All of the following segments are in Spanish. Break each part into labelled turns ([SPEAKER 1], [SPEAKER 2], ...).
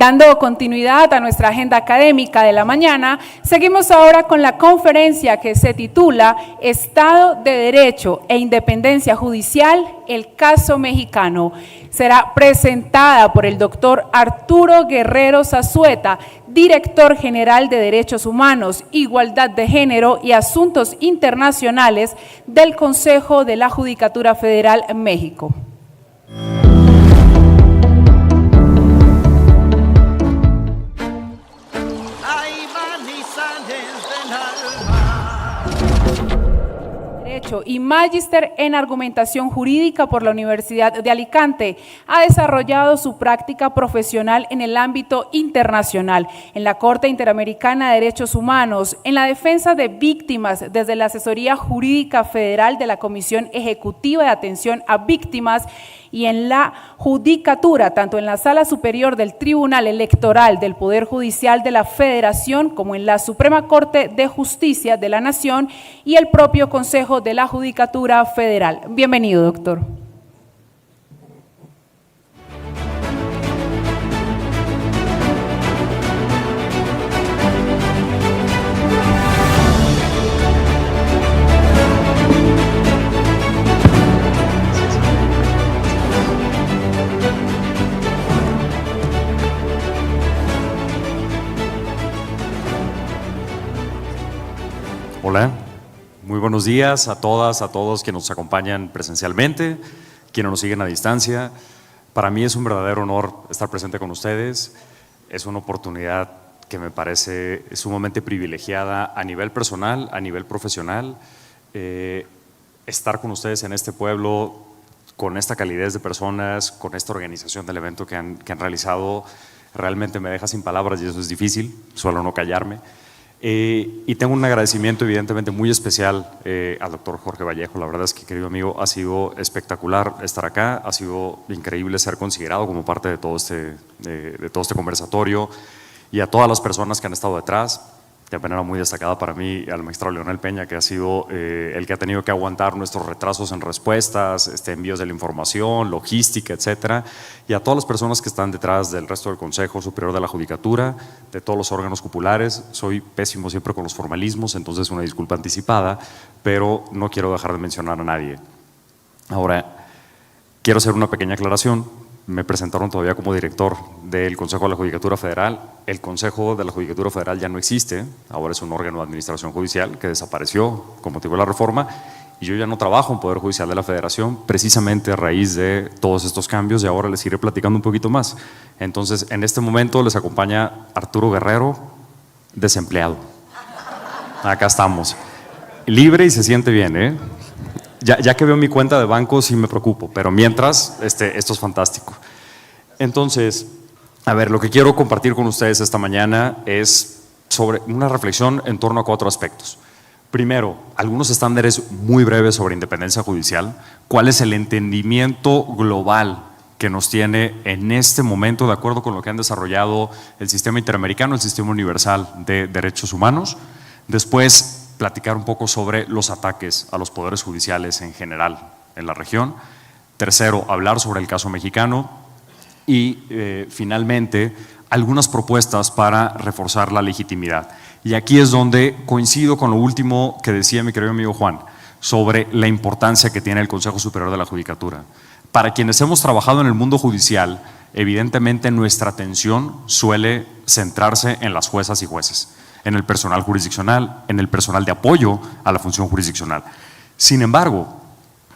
[SPEAKER 1] Dando continuidad a nuestra agenda académica de la mañana, seguimos ahora con la conferencia que se titula Estado de Derecho e Independencia Judicial, el caso mexicano. Será presentada por el doctor Arturo Guerrero Zazueta, director general de Derechos Humanos, Igualdad de Género y Asuntos Internacionales del Consejo de la Judicatura Federal en México. Y magíster en argumentación jurídica por la Universidad de Alicante. Ha desarrollado su práctica profesional en el ámbito internacional, en la Corte Interamericana de Derechos Humanos, en la defensa de víctimas desde la Asesoría Jurídica Federal de la Comisión Ejecutiva de Atención a Víctimas y en la Judicatura, tanto en la Sala Superior del Tribunal Electoral del Poder Judicial de la Federación como en la Suprema Corte de Justicia de la Nación y el propio Consejo de la Judicatura Federal. Bienvenido, doctor.
[SPEAKER 2] Hola, muy buenos días a todas, a todos quienes nos acompañan presencialmente, quienes nos siguen a distancia. Para mí es un verdadero honor estar presente con ustedes. Es una oportunidad que me parece sumamente privilegiada a nivel personal, a nivel profesional. Estar con ustedes en este pueblo, con esta calidez de personas, con esta organización del evento que han realizado, realmente me deja sin palabras y eso es difícil, suelo no callarme. Y tengo un agradecimiento evidentemente muy especial al doctor Jorge Vallejo. La verdad es que, querido amigo, ha sido espectacular estar acá, ha sido increíble ser considerado como parte de todo este conversatorio, y a todas las personas que han estado detrás, de manera muy destacada para mí al magistrado Leonel Peña, que ha sido el que ha tenido que aguantar nuestros retrasos en respuestas, envíos de la información, logística, etcétera, y a todas las personas que están detrás del resto del Consejo Superior de la Judicatura, de todos los órganos cupulares. Soy pésimo siempre con los formalismos, entonces una disculpa anticipada, pero no quiero dejar de mencionar a nadie. Ahora, quiero hacer una pequeña aclaración. Me presentaron todavía como director del Consejo de la Judicatura Federal. El Consejo de la Judicatura Federal ya no existe, ahora es un órgano de administración judicial que desapareció con motivo de la reforma, y yo ya no trabajo en Poder Judicial de la Federación precisamente a raíz de todos estos cambios, y ahora les iré platicando un poquito más. Entonces, en este momento les acompaña Arturo Guerrero, desempleado. Acá estamos, libre y se siente bien, ¿eh? Ya que veo mi cuenta de banco sí me preocupo, pero mientras, esto es fantástico. Entonces, a ver, lo que quiero compartir con ustedes esta mañana es sobre una reflexión en torno a 4 aspectos. Primero, algunos estándares muy breves sobre independencia judicial. ¿Cuál es el entendimiento global que nos tiene en este momento, de acuerdo con lo que han desarrollado el sistema interamericano, el sistema universal de derechos humanos? Después, platicar un poco sobre los ataques a los poderes judiciales en general en la región. Tercero, hablar sobre el caso mexicano. Y finalmente, algunas propuestas para reforzar la legitimidad. Y aquí es donde coincido con lo último que decía mi querido amigo Juan, sobre la importancia que tiene el Consejo Superior de la Judicatura. Para quienes hemos trabajado en el mundo judicial, evidentemente nuestra atención suele centrarse en las juezas y jueces, en el personal jurisdiccional, en el personal de apoyo a la función jurisdiccional. Sin embargo,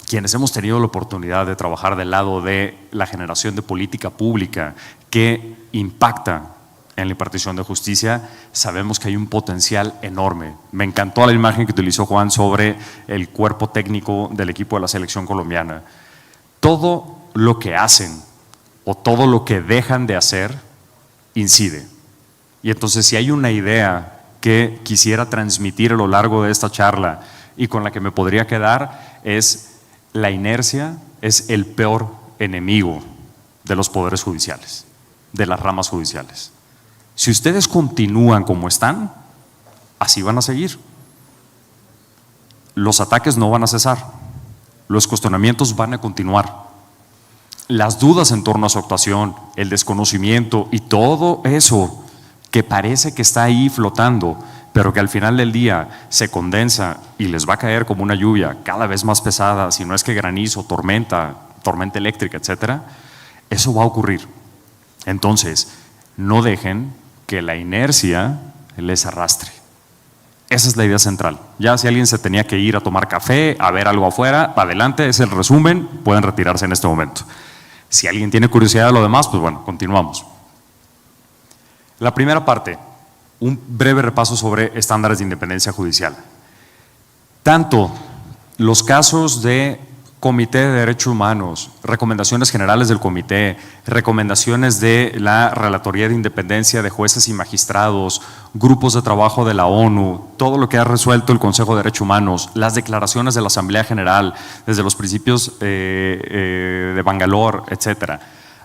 [SPEAKER 2] quienes hemos tenido la oportunidad de trabajar del lado de la generación de política pública que impacta en la impartición de justicia, sabemos que hay un potencial enorme. Me encantó la imagen que utilizó Juan sobre el cuerpo técnico del equipo de la selección colombiana. Todo lo que hacen o todo lo que dejan de hacer incide. Y entonces, si hay una idea que quisiera transmitir a lo largo de esta charla y con la que me podría quedar, es: la inercia es el peor enemigo de los poderes judiciales, de las ramas judiciales. Si ustedes continúan como están, así van a seguir. Los ataques no van a cesar, los cuestionamientos van a continuar. las dudas en torno a su actuación, el desconocimiento y todo eso que parece que está ahí flotando, pero que al final del día se condensa y les va a caer como una lluvia cada vez más pesada, si no es que granizo, tormenta eléctrica, etcétera, eso va a ocurrir. Entonces, no dejen que la inercia les arrastre. Esa es la idea central. Ya si alguien se tenía que ir a tomar café, a ver algo afuera, adelante, es el resumen, pueden retirarse en este momento. Si alguien tiene curiosidad de lo demás, pues bueno, continuamos. La primera parte, un breve repaso sobre estándares de independencia judicial. Tanto los casos de Comité de Derechos Humanos, recomendaciones generales del comité, recomendaciones de la Relatoría de Independencia de Jueces y Magistrados, grupos de trabajo de la ONU, todo lo que ha resuelto el Consejo de Derechos Humanos, las declaraciones de la Asamblea General, desde los principios de Bangalore, etcétera,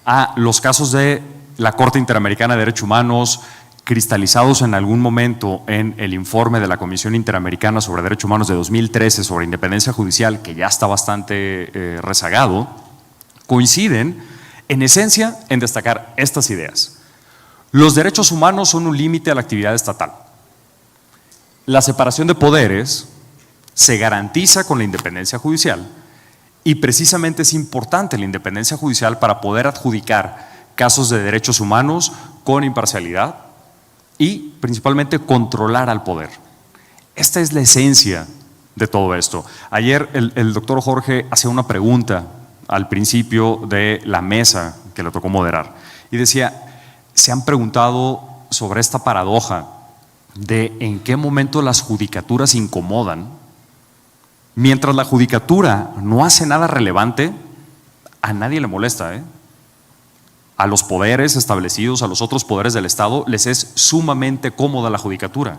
[SPEAKER 2] a los casos de la Corte Interamericana de Derechos Humanos, cristalizados en algún momento en el informe de la Comisión Interamericana sobre Derechos Humanos de 2013 sobre independencia judicial, que ya está bastante rezagado, coinciden en esencia en destacar estas ideas. Los derechos humanos son un límite a la actividad estatal. La separación de poderes se garantiza con la independencia judicial y precisamente es importante la independencia judicial para poder adjudicar casos de derechos humanos con imparcialidad y principalmente controlar al poder. Esta es la esencia de todo esto. Ayer el doctor Jorge hacía una pregunta al principio de la mesa que le tocó moderar y decía, se han preguntado sobre esta paradoja de en qué momento las judicaturas incomodan. Mientras la judicatura no hace nada relevante, a nadie le molesta, A los poderes establecidos, a los otros poderes del Estado, les es sumamente cómoda la judicatura.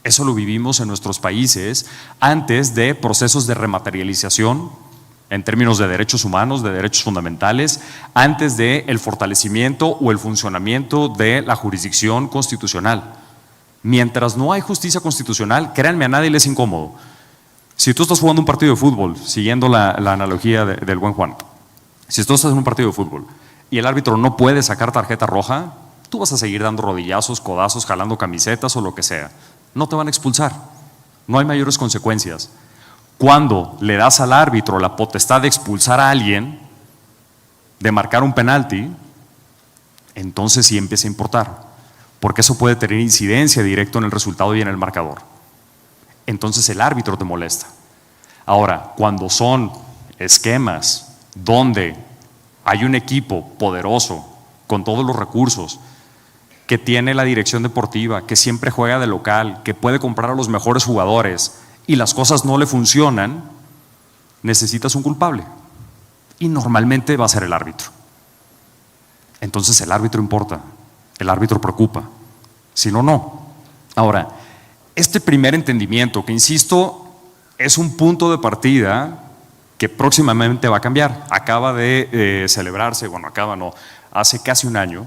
[SPEAKER 2] Eso lo vivimos en nuestros países antes de procesos de rematerialización en términos de derechos humanos, de derechos fundamentales, antes del fortalecimiento o el funcionamiento de la jurisdicción constitucional. Mientras no hay justicia constitucional, créanme, a nadie le es incómodo. Si tú estás jugando un partido de fútbol, siguiendo la analogía del buen Juan, si tú estás en un partido de fútbol y el árbitro no puede sacar tarjeta roja, tú vas a seguir dando rodillazos, codazos, jalando camisetas o lo que sea. No te van a expulsar, no hay mayores consecuencias. Cuando le das al árbitro la potestad de expulsar a alguien, de marcar un penalti, entonces sí empieza a importar, porque eso puede tener incidencia directa en el resultado y en el marcador. Entonces el árbitro te molesta. Ahora, cuando son esquemas donde hay un equipo poderoso, con todos los recursos, que tiene la dirección deportiva, que siempre juega de local, que puede comprar a los mejores jugadores y las cosas no le funcionan, necesitas un culpable. Y normalmente va a ser el árbitro. Entonces el árbitro importa, el árbitro preocupa. Si no, no. Ahora, este primer entendimiento, que insisto, es un punto de partida que próximamente va a cambiar. Acaba de celebrarse, hace casi un año,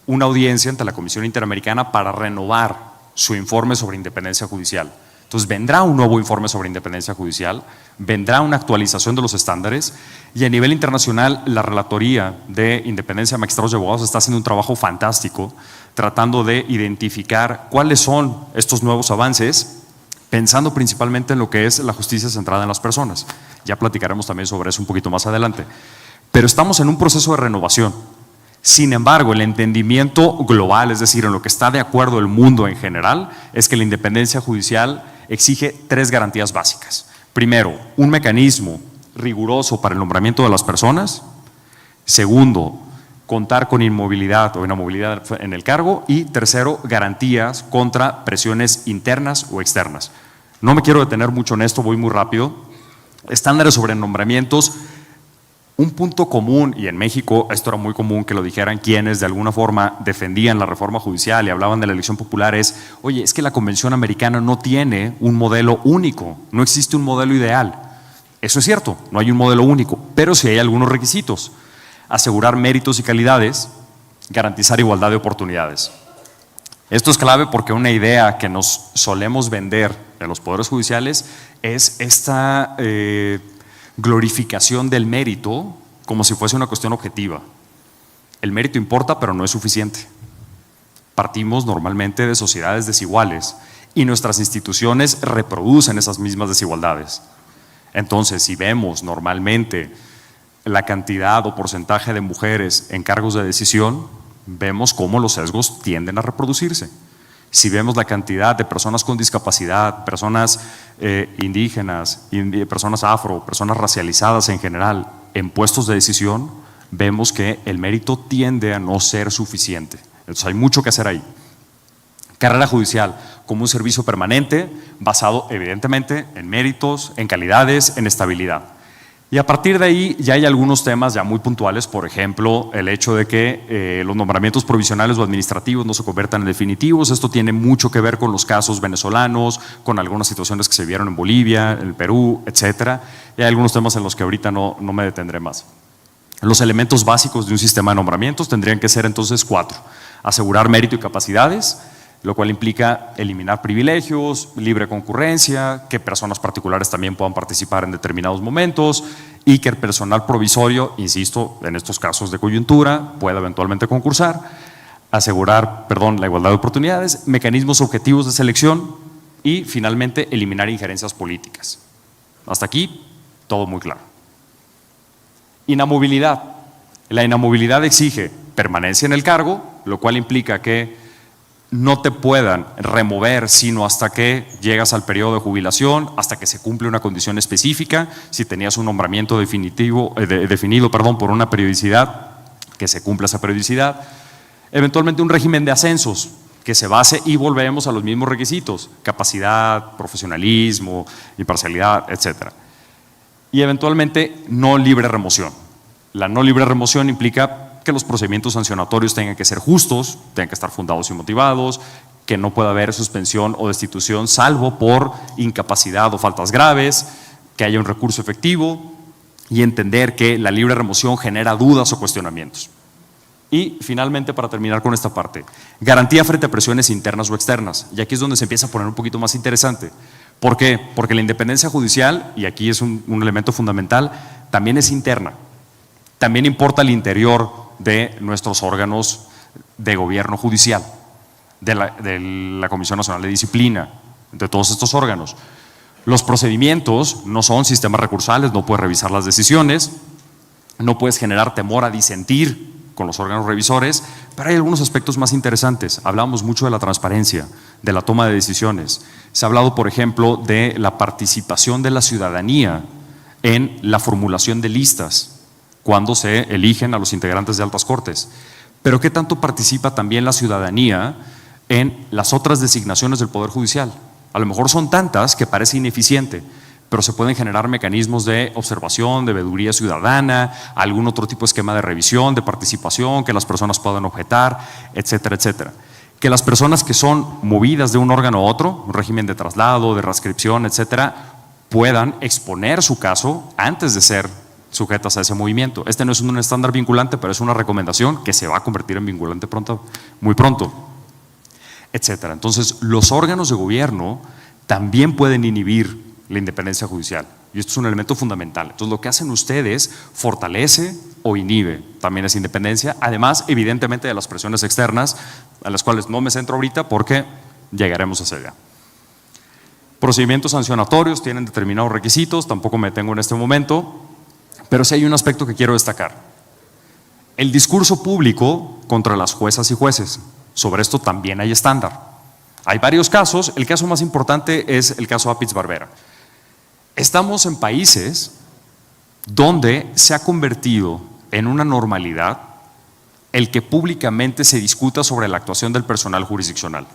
[SPEAKER 2] una audiencia ante la Comisión Interamericana para renovar su informe sobre independencia judicial. Entonces vendrá un nuevo informe sobre independencia judicial, vendrá una actualización de los estándares y a nivel internacional la Relatoría de Independencia de Magistrados y Abogados está haciendo un trabajo fantástico tratando de identificar cuáles son estos nuevos avances, pensando principalmente en lo que es la justicia centrada en las personas. Ya platicaremos también sobre eso un poquito más adelante. Pero estamos en un proceso de renovación. Sin embargo, el entendimiento global, es decir, en lo que está de acuerdo el mundo en general, es que la independencia judicial exige 3 garantías básicas. Primero, un mecanismo riguroso para el nombramiento de las personas. Segundo, contar con inmovilidad o inamovilidad en el cargo. Y tercero, garantías contra presiones internas o externas. No me quiero detener mucho en esto, voy muy rápido. Estándares sobre nombramientos. Un punto común, y en México esto era muy común que lo dijeran quienes de alguna forma defendían la reforma judicial y hablaban de la elección popular, es, oye, es que la Convención Americana no tiene un modelo único, no existe un modelo ideal. Eso es cierto, no hay un modelo único, pero sí hay algunos requisitos. Asegurar méritos y calidades, garantizar igualdad de oportunidades. Esto es clave porque una idea que nos solemos vender en los poderes judiciales es esta glorificación del mérito como si fuese una cuestión objetiva. El mérito importa, pero no es suficiente. Partimos normalmente de sociedades desiguales y nuestras instituciones reproducen esas mismas desigualdades. Entonces, si vemos normalmente la cantidad o porcentaje de mujeres en cargos de decisión, vemos cómo los sesgos tienden a reproducirse. Si vemos la cantidad de personas con discapacidad, personas indígenas, personas afro, personas racializadas en general en puestos de decisión, vemos que el mérito tiende a no ser suficiente. Entonces hay mucho que hacer ahí. Carrera judicial como un servicio permanente basado evidentemente en méritos, en calidades, en estabilidad. Y a partir de ahí ya hay algunos temas ya muy puntuales, por ejemplo, el hecho de que los nombramientos provisionales o administrativos no se conviertan en definitivos. Esto tiene mucho que ver con los casos venezolanos, con algunas situaciones que se vieron en Bolivia, en Perú, etcétera. Y hay algunos temas en los que ahorita no me detendré más. Los elementos básicos de un sistema de nombramientos tendrían que ser entonces 4. Asegurar mérito y capacidades, lo cual implica eliminar privilegios, libre concurrencia, que personas particulares también puedan participar en determinados momentos y que el personal provisorio, insisto, en estos casos de coyuntura, pueda eventualmente concursar. Asegurar, la igualdad de oportunidades, mecanismos objetivos de selección y finalmente eliminar injerencias políticas. Hasta aquí, todo muy claro. Inamovilidad. La inamovilidad exige permanencia en el cargo, lo cual implica que no te puedan remover sino hasta que llegas al periodo de jubilación, hasta que se cumple una condición específica. Si tenías un nombramiento definido por una periodicidad, que se cumpla esa periodicidad. Eventualmente un régimen de ascensos que se base, y volvemos a los mismos requisitos: capacidad, profesionalismo, imparcialidad, etcétera. Y eventualmente no libre remoción. La no libre remoción implica que los procedimientos sancionatorios tengan que ser justos, tengan que estar fundados y motivados, que no pueda haber suspensión o destitución salvo por incapacidad o faltas graves, que haya un recurso efectivo y entender que la libre remoción genera dudas o cuestionamientos. Y finalmente, para terminar con esta parte, garantía frente a presiones internas o externas. Y aquí es donde se empieza a poner un poquito más interesante. ¿Por qué? Porque la independencia judicial, y aquí es un elemento fundamental, también es interna. También importa el interior de nuestros órganos de gobierno judicial, de la Comisión Nacional de Disciplina, de todos estos órganos. Los procedimientos no son sistemas recursales, no puedes revisar las decisiones, no puedes generar temor a disentir con los órganos revisores, pero hay algunos aspectos más interesantes. Hablamos mucho de la transparencia, de la toma de decisiones. Se ha hablado, por ejemplo, de la participación de la ciudadanía en la formulación de listas cuando se eligen a los integrantes de altas cortes. Pero ¿qué tanto participa también la ciudadanía en las otras designaciones del Poder Judicial? A lo mejor son tantas que parece ineficiente, pero se pueden generar mecanismos de observación, de veeduría ciudadana, algún otro tipo de esquema de revisión, de participación, que las personas puedan objetar, etcétera, etcétera. Que las personas que son movidas de un órgano a otro, un régimen de traslado, de transcripción, etcétera, puedan exponer su caso antes de ser sujetas a ese movimiento. Este no es un estándar vinculante, pero es una recomendación que se va a convertir en vinculante muy pronto, etcétera. Entonces, los órganos de gobierno también pueden inhibir la independencia judicial, y esto es un elemento fundamental. Entonces, lo que hacen ustedes fortalece o inhibe también esa independencia, además, evidentemente, de las presiones externas, a las cuales no me centro ahorita porque llegaremos hacia allá. Procedimientos sancionatorios tienen determinados requisitos, tampoco me detengo en este momento. Pero sí hay un aspecto que quiero destacar: el discurso público contra las juezas y jueces. Sobre esto también hay estándar. Hay varios casos, el caso más importante es el caso Apitz-Barbera. Estamos en países donde se ha convertido en una normalidad el que públicamente se discuta sobre la actuación del personal jurisdiccional.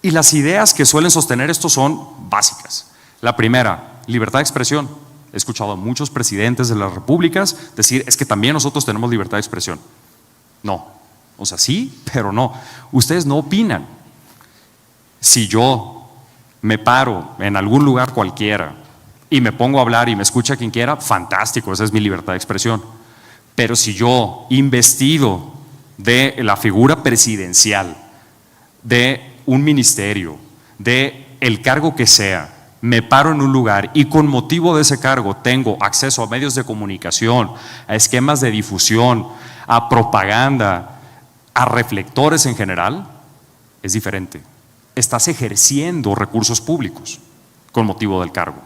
[SPEAKER 2] Y las ideas que suelen sostener esto son básicas. La primera, libertad de expresión. He escuchado a muchos presidentes de las repúblicas decir: es que también nosotros tenemos libertad de expresión. No, o sea, sí, pero no. Ustedes no opinan. Si yo me paro en algún lugar cualquiera y me pongo a hablar y me escucha quien quiera, fantástico, esa es mi libertad de expresión. Pero si yo, investido de la figura presidencial, de un ministerio, de el cargo que sea, me paro en un lugar y con motivo de ese cargo tengo acceso a medios de comunicación, a esquemas de difusión, a propaganda, a reflectores en general, es diferente. Estás ejerciendo recursos públicos con motivo del cargo.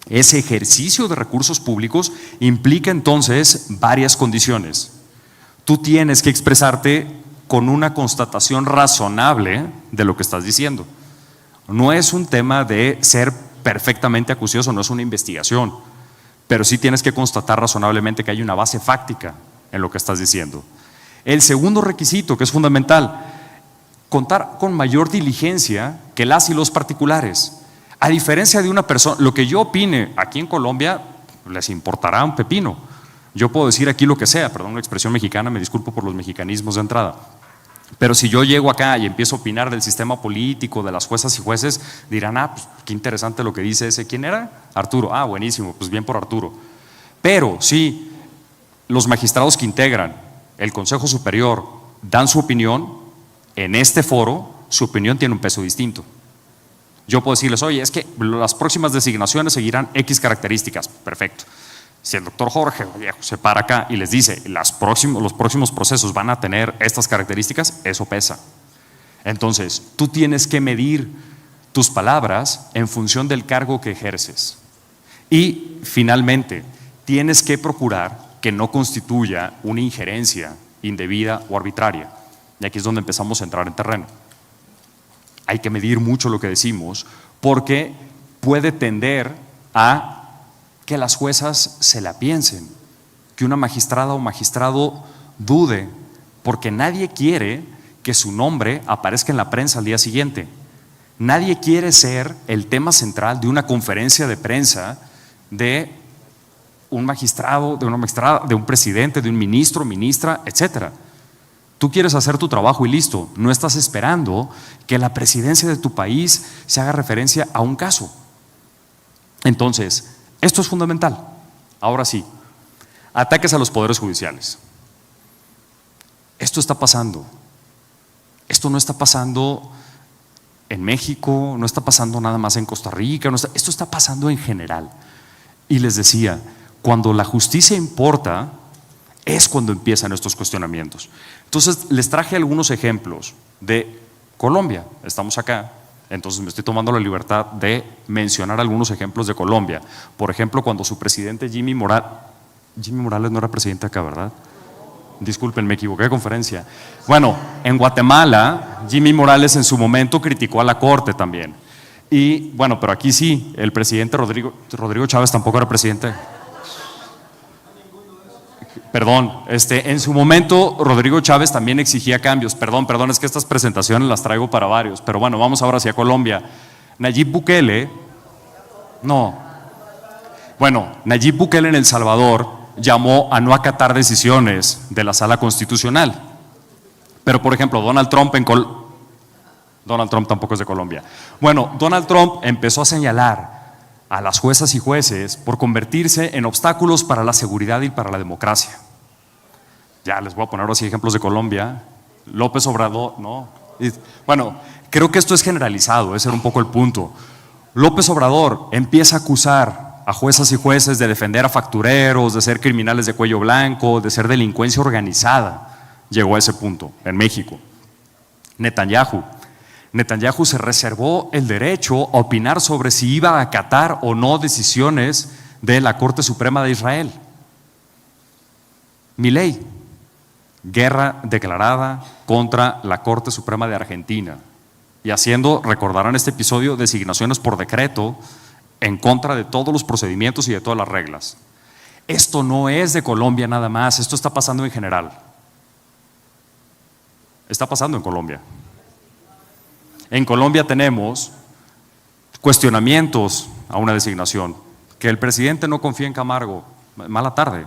[SPEAKER 2] Ese ejercicio de recursos públicos implica entonces varias condiciones. Tú tienes que expresarte con una constatación razonable de lo que estás diciendo. No es un tema de ser perfectamente acucioso, no es una investigación, pero sí tienes que constatar razonablemente que hay una base fáctica en lo que estás diciendo. El segundo requisito, que es fundamental, contar con mayor diligencia que las y los particulares. A diferencia de una persona, lo que yo opine aquí en Colombia les importará un pepino. Yo puedo decir aquí lo que sea, perdón, una expresión mexicana, me disculpo por los mexicanismos de entrada. Pero si yo llego acá y empiezo a opinar del sistema político, de las juezas y jueces, dirán, pues qué interesante lo que dice ese. ¿Quién era? Arturo. Ah, buenísimo, pues bien por Arturo. Pero si los magistrados que integran el Consejo Superior dan su opinión, en este foro su opinión tiene un peso distinto. Yo puedo decirles, oye, es que las próximas designaciones seguirán X características. Perfecto. Si el doctor Jorge Vallejo se para acá y les dice los próximos procesos van a tener estas características, eso pesa. Entonces, tú tienes que medir tus palabras en función del cargo que ejerces. Y finalmente, tienes que procurar que no constituya una injerencia indebida o arbitraria. Y aquí es donde empezamos a entrar en terreno. Hay que medir mucho lo que decimos porque puede tender a que las juezas se la piensen, que una magistrada o magistrado dude, porque nadie quiere que su nombre aparezca en la prensa al día siguiente. Nadie quiere ser el tema central de una conferencia de prensa de un magistrado, de una magistrada, de un presidente, de un ministro, ministra, etcétera. Tú quieres hacer tu trabajo y listo. No estás esperando que la presidencia de tu país se haga referencia a un caso. Entonces, esto es fundamental. Ahora sí, ataques a los poderes judiciales. Esto está pasando. Esto no está pasando en México, no está pasando nada más en Costa Rica, esto está pasando en general. Y les decía, cuando la justicia importa, es cuando empiezan estos cuestionamientos. Entonces, les traje algunos ejemplos de Colombia. Estamos acá. Entonces me estoy tomando la libertad de mencionar algunos ejemplos de Colombia. Por ejemplo, cuando su presidente Jimmy Morales no era presidente acá, ¿verdad? Disculpen, me equivoqué de conferencia. Bueno, en Guatemala, Jimmy Morales en su momento criticó a la Corte también. Y bueno, pero aquí sí, el presidente Rodrigo Chávez tampoco era presidente. Perdón, en su momento Rodrigo Chávez también exigía cambios. Perdón, es que estas presentaciones las traigo para varios. Pero bueno, vamos ahora hacia Colombia. Nayib Bukele en El Salvador llamó a no acatar decisiones de la Sala Constitucional. Pero por ejemplo, Donald Trump tampoco es de Colombia. Bueno, Donald Trump empezó a señalar a las juezas y jueces por convertirse en obstáculos para la seguridad y para la democracia. Ya les voy a poner así ejemplos de Colombia. López Obrador, ¿no? Bueno, creo que esto es generalizado, ese era un poco el punto. López Obrador empieza a acusar a juezas y jueces de defender a factureros, de ser criminales de cuello blanco, de ser delincuencia organizada. Llegó a ese punto en México. Netanyahu se reservó el derecho a opinar sobre si iba a acatar o no decisiones de la Corte Suprema de Israel. Milei, guerra declarada contra la Corte Suprema de Argentina y haciendo, recordarán este episodio, designaciones por decreto en contra de todos los procedimientos y de todas las reglas. Esto no es de Colombia nada más, esto está pasando en general. Está pasando en Colombia. En Colombia tenemos cuestionamientos a una designación, que el presidente no confía en Camargo, mala tarde,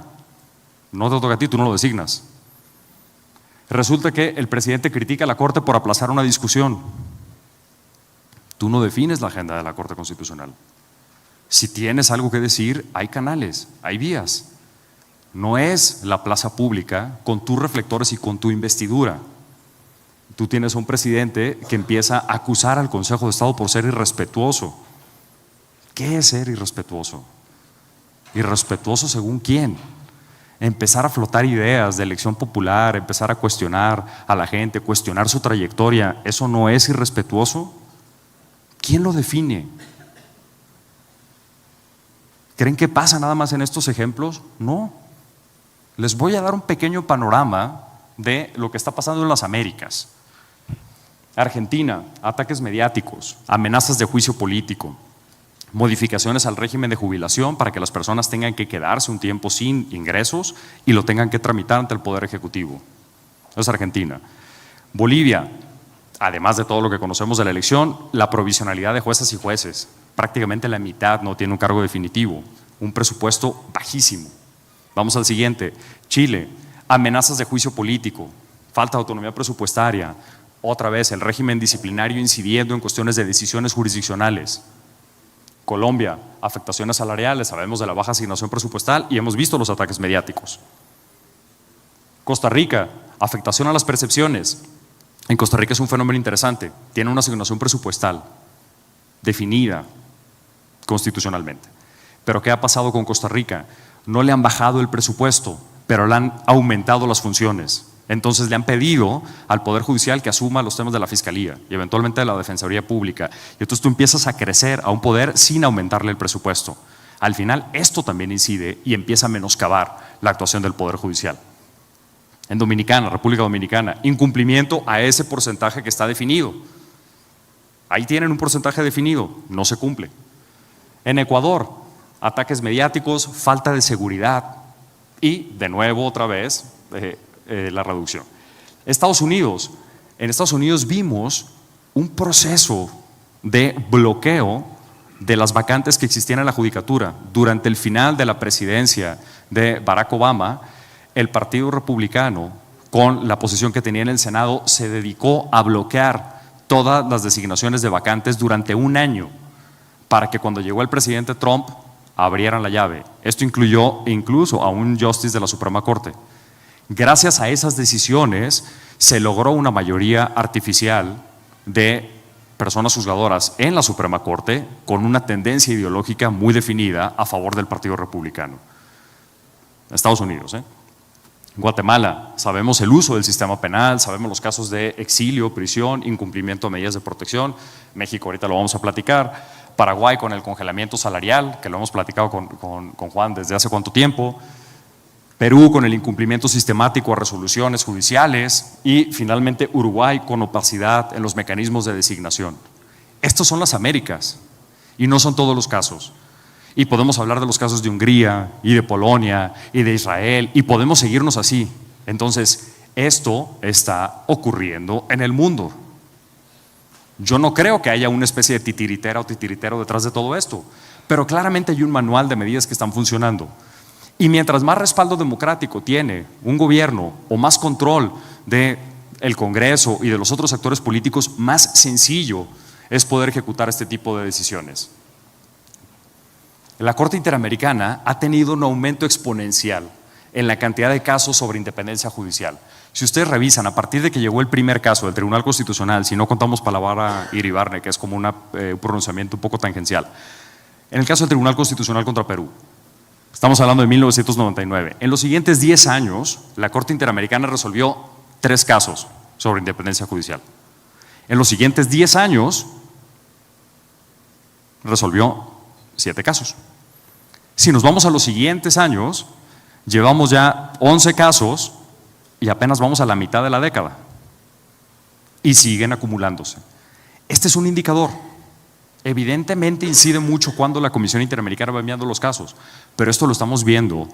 [SPEAKER 2] no te toca a ti, tú no lo designas. Resulta que el presidente critica a la Corte por aplazar una discusión. Tú no defines la agenda de la Corte Constitucional. Si tienes algo que decir, hay canales, hay vías. No es la plaza pública con tus reflectores y con tu investidura. Tú tienes a un presidente que empieza a acusar al Consejo de Estado por ser irrespetuoso. ¿Qué es ser irrespetuoso? ¿Irrespetuoso según quién? Empezar a flotar ideas de elección popular, empezar a cuestionar a la gente, cuestionar su trayectoria, ¿eso no es irrespetuoso? ¿Quién lo define? ¿Creen que pasa nada más en estos ejemplos? No. Les voy a dar un pequeño panorama de lo que está pasando en las Américas. Argentina, ataques mediáticos, amenazas de juicio político, modificaciones al régimen de jubilación para que las personas tengan que quedarse un tiempo sin ingresos y lo tengan que tramitar ante el Poder Ejecutivo. Eso es Argentina. Bolivia, además de todo lo que conocemos de la elección, la provisionalidad de juezas y jueces. Prácticamente la mitad no tiene un cargo definitivo, un presupuesto bajísimo. Vamos al siguiente. Chile, amenazas de juicio político, falta de autonomía presupuestaria, otra vez el régimen disciplinario incidiendo en cuestiones de decisiones jurisdiccionales. Colombia, afectaciones salariales, sabemos de la baja asignación presupuestal y hemos visto los ataques mediáticos. Costa Rica, afectación a las percepciones. En Costa Rica es un fenómeno interesante, tiene una asignación presupuestal definida constitucionalmente. Pero ¿qué ha pasado con Costa Rica? No le han bajado el presupuesto, pero le han aumentado las funciones. Entonces le han pedido al Poder Judicial que asuma los temas de la Fiscalía y eventualmente de la Defensoría Pública. Y entonces tú empiezas a crecer a un poder sin aumentarle el presupuesto. Al final esto también incide y empieza a menoscabar la actuación del Poder Judicial. En Dominicana, República Dominicana, incumplimiento a ese porcentaje que está definido. Ahí tienen un porcentaje definido, no se cumple. En Ecuador, ataques mediáticos, falta de seguridad y de nuevo otra vez la reducción. Estados Unidos, en Estados Unidos vimos un proceso de bloqueo de las vacantes que existían en la judicatura. Durante el final de la presidencia de Barack Obama, el Partido Republicano, con la posición que tenía en el Senado, se dedicó a bloquear todas las designaciones de vacantes durante un año para que cuando llegó el presidente Trump abrieran la llave. Esto incluyó incluso a un justice de la Suprema Corte. Gracias a esas decisiones se logró una mayoría artificial de personas juzgadoras en la Suprema Corte con una tendencia ideológica muy definida a favor del Partido Republicano. Estados Unidos, Guatemala, sabemos el uso del sistema penal, sabemos los casos de exilio, prisión, incumplimiento de medidas de protección. México, ahorita lo vamos a platicar. Paraguay con el congelamiento salarial, que lo hemos platicado con Juan desde hace cuánto tiempo. Perú con el incumplimiento sistemático a resoluciones judiciales y finalmente Uruguay con opacidad en los mecanismos de designación. Estas son las Américas y no son todos los casos. Y podemos hablar de los casos de Hungría y de Polonia y de Israel y podemos seguirnos así. Entonces, esto está ocurriendo en el mundo. Yo no creo que haya una especie de titiritera o titiritero detrás de todo esto, pero claramente hay un manual de medidas que están funcionando. Y mientras más respaldo democrático tiene un gobierno o más control del Congreso y de los otros actores políticos, más sencillo es poder ejecutar este tipo de decisiones. La Corte Interamericana ha tenido un aumento exponencial en la cantidad de casos sobre independencia judicial. Si ustedes revisan, a partir de que llegó el primer caso del Tribunal Constitucional, si no contamos Palavara Iribarne, que es como un pronunciamiento un poco tangencial, en el caso del Tribunal Constitucional contra Perú, estamos hablando de 1999. En los siguientes 10 años, la Corte Interamericana resolvió 3 casos sobre independencia judicial. En los siguientes 10 años, resolvió 7 casos. Si nos vamos a los siguientes años, llevamos ya 11 casos y apenas vamos a la mitad de la década. Y siguen acumulándose. Este es un indicador. Evidentemente incide mucho cuando la Comisión Interamericana va enviando los casos, pero esto lo estamos viendo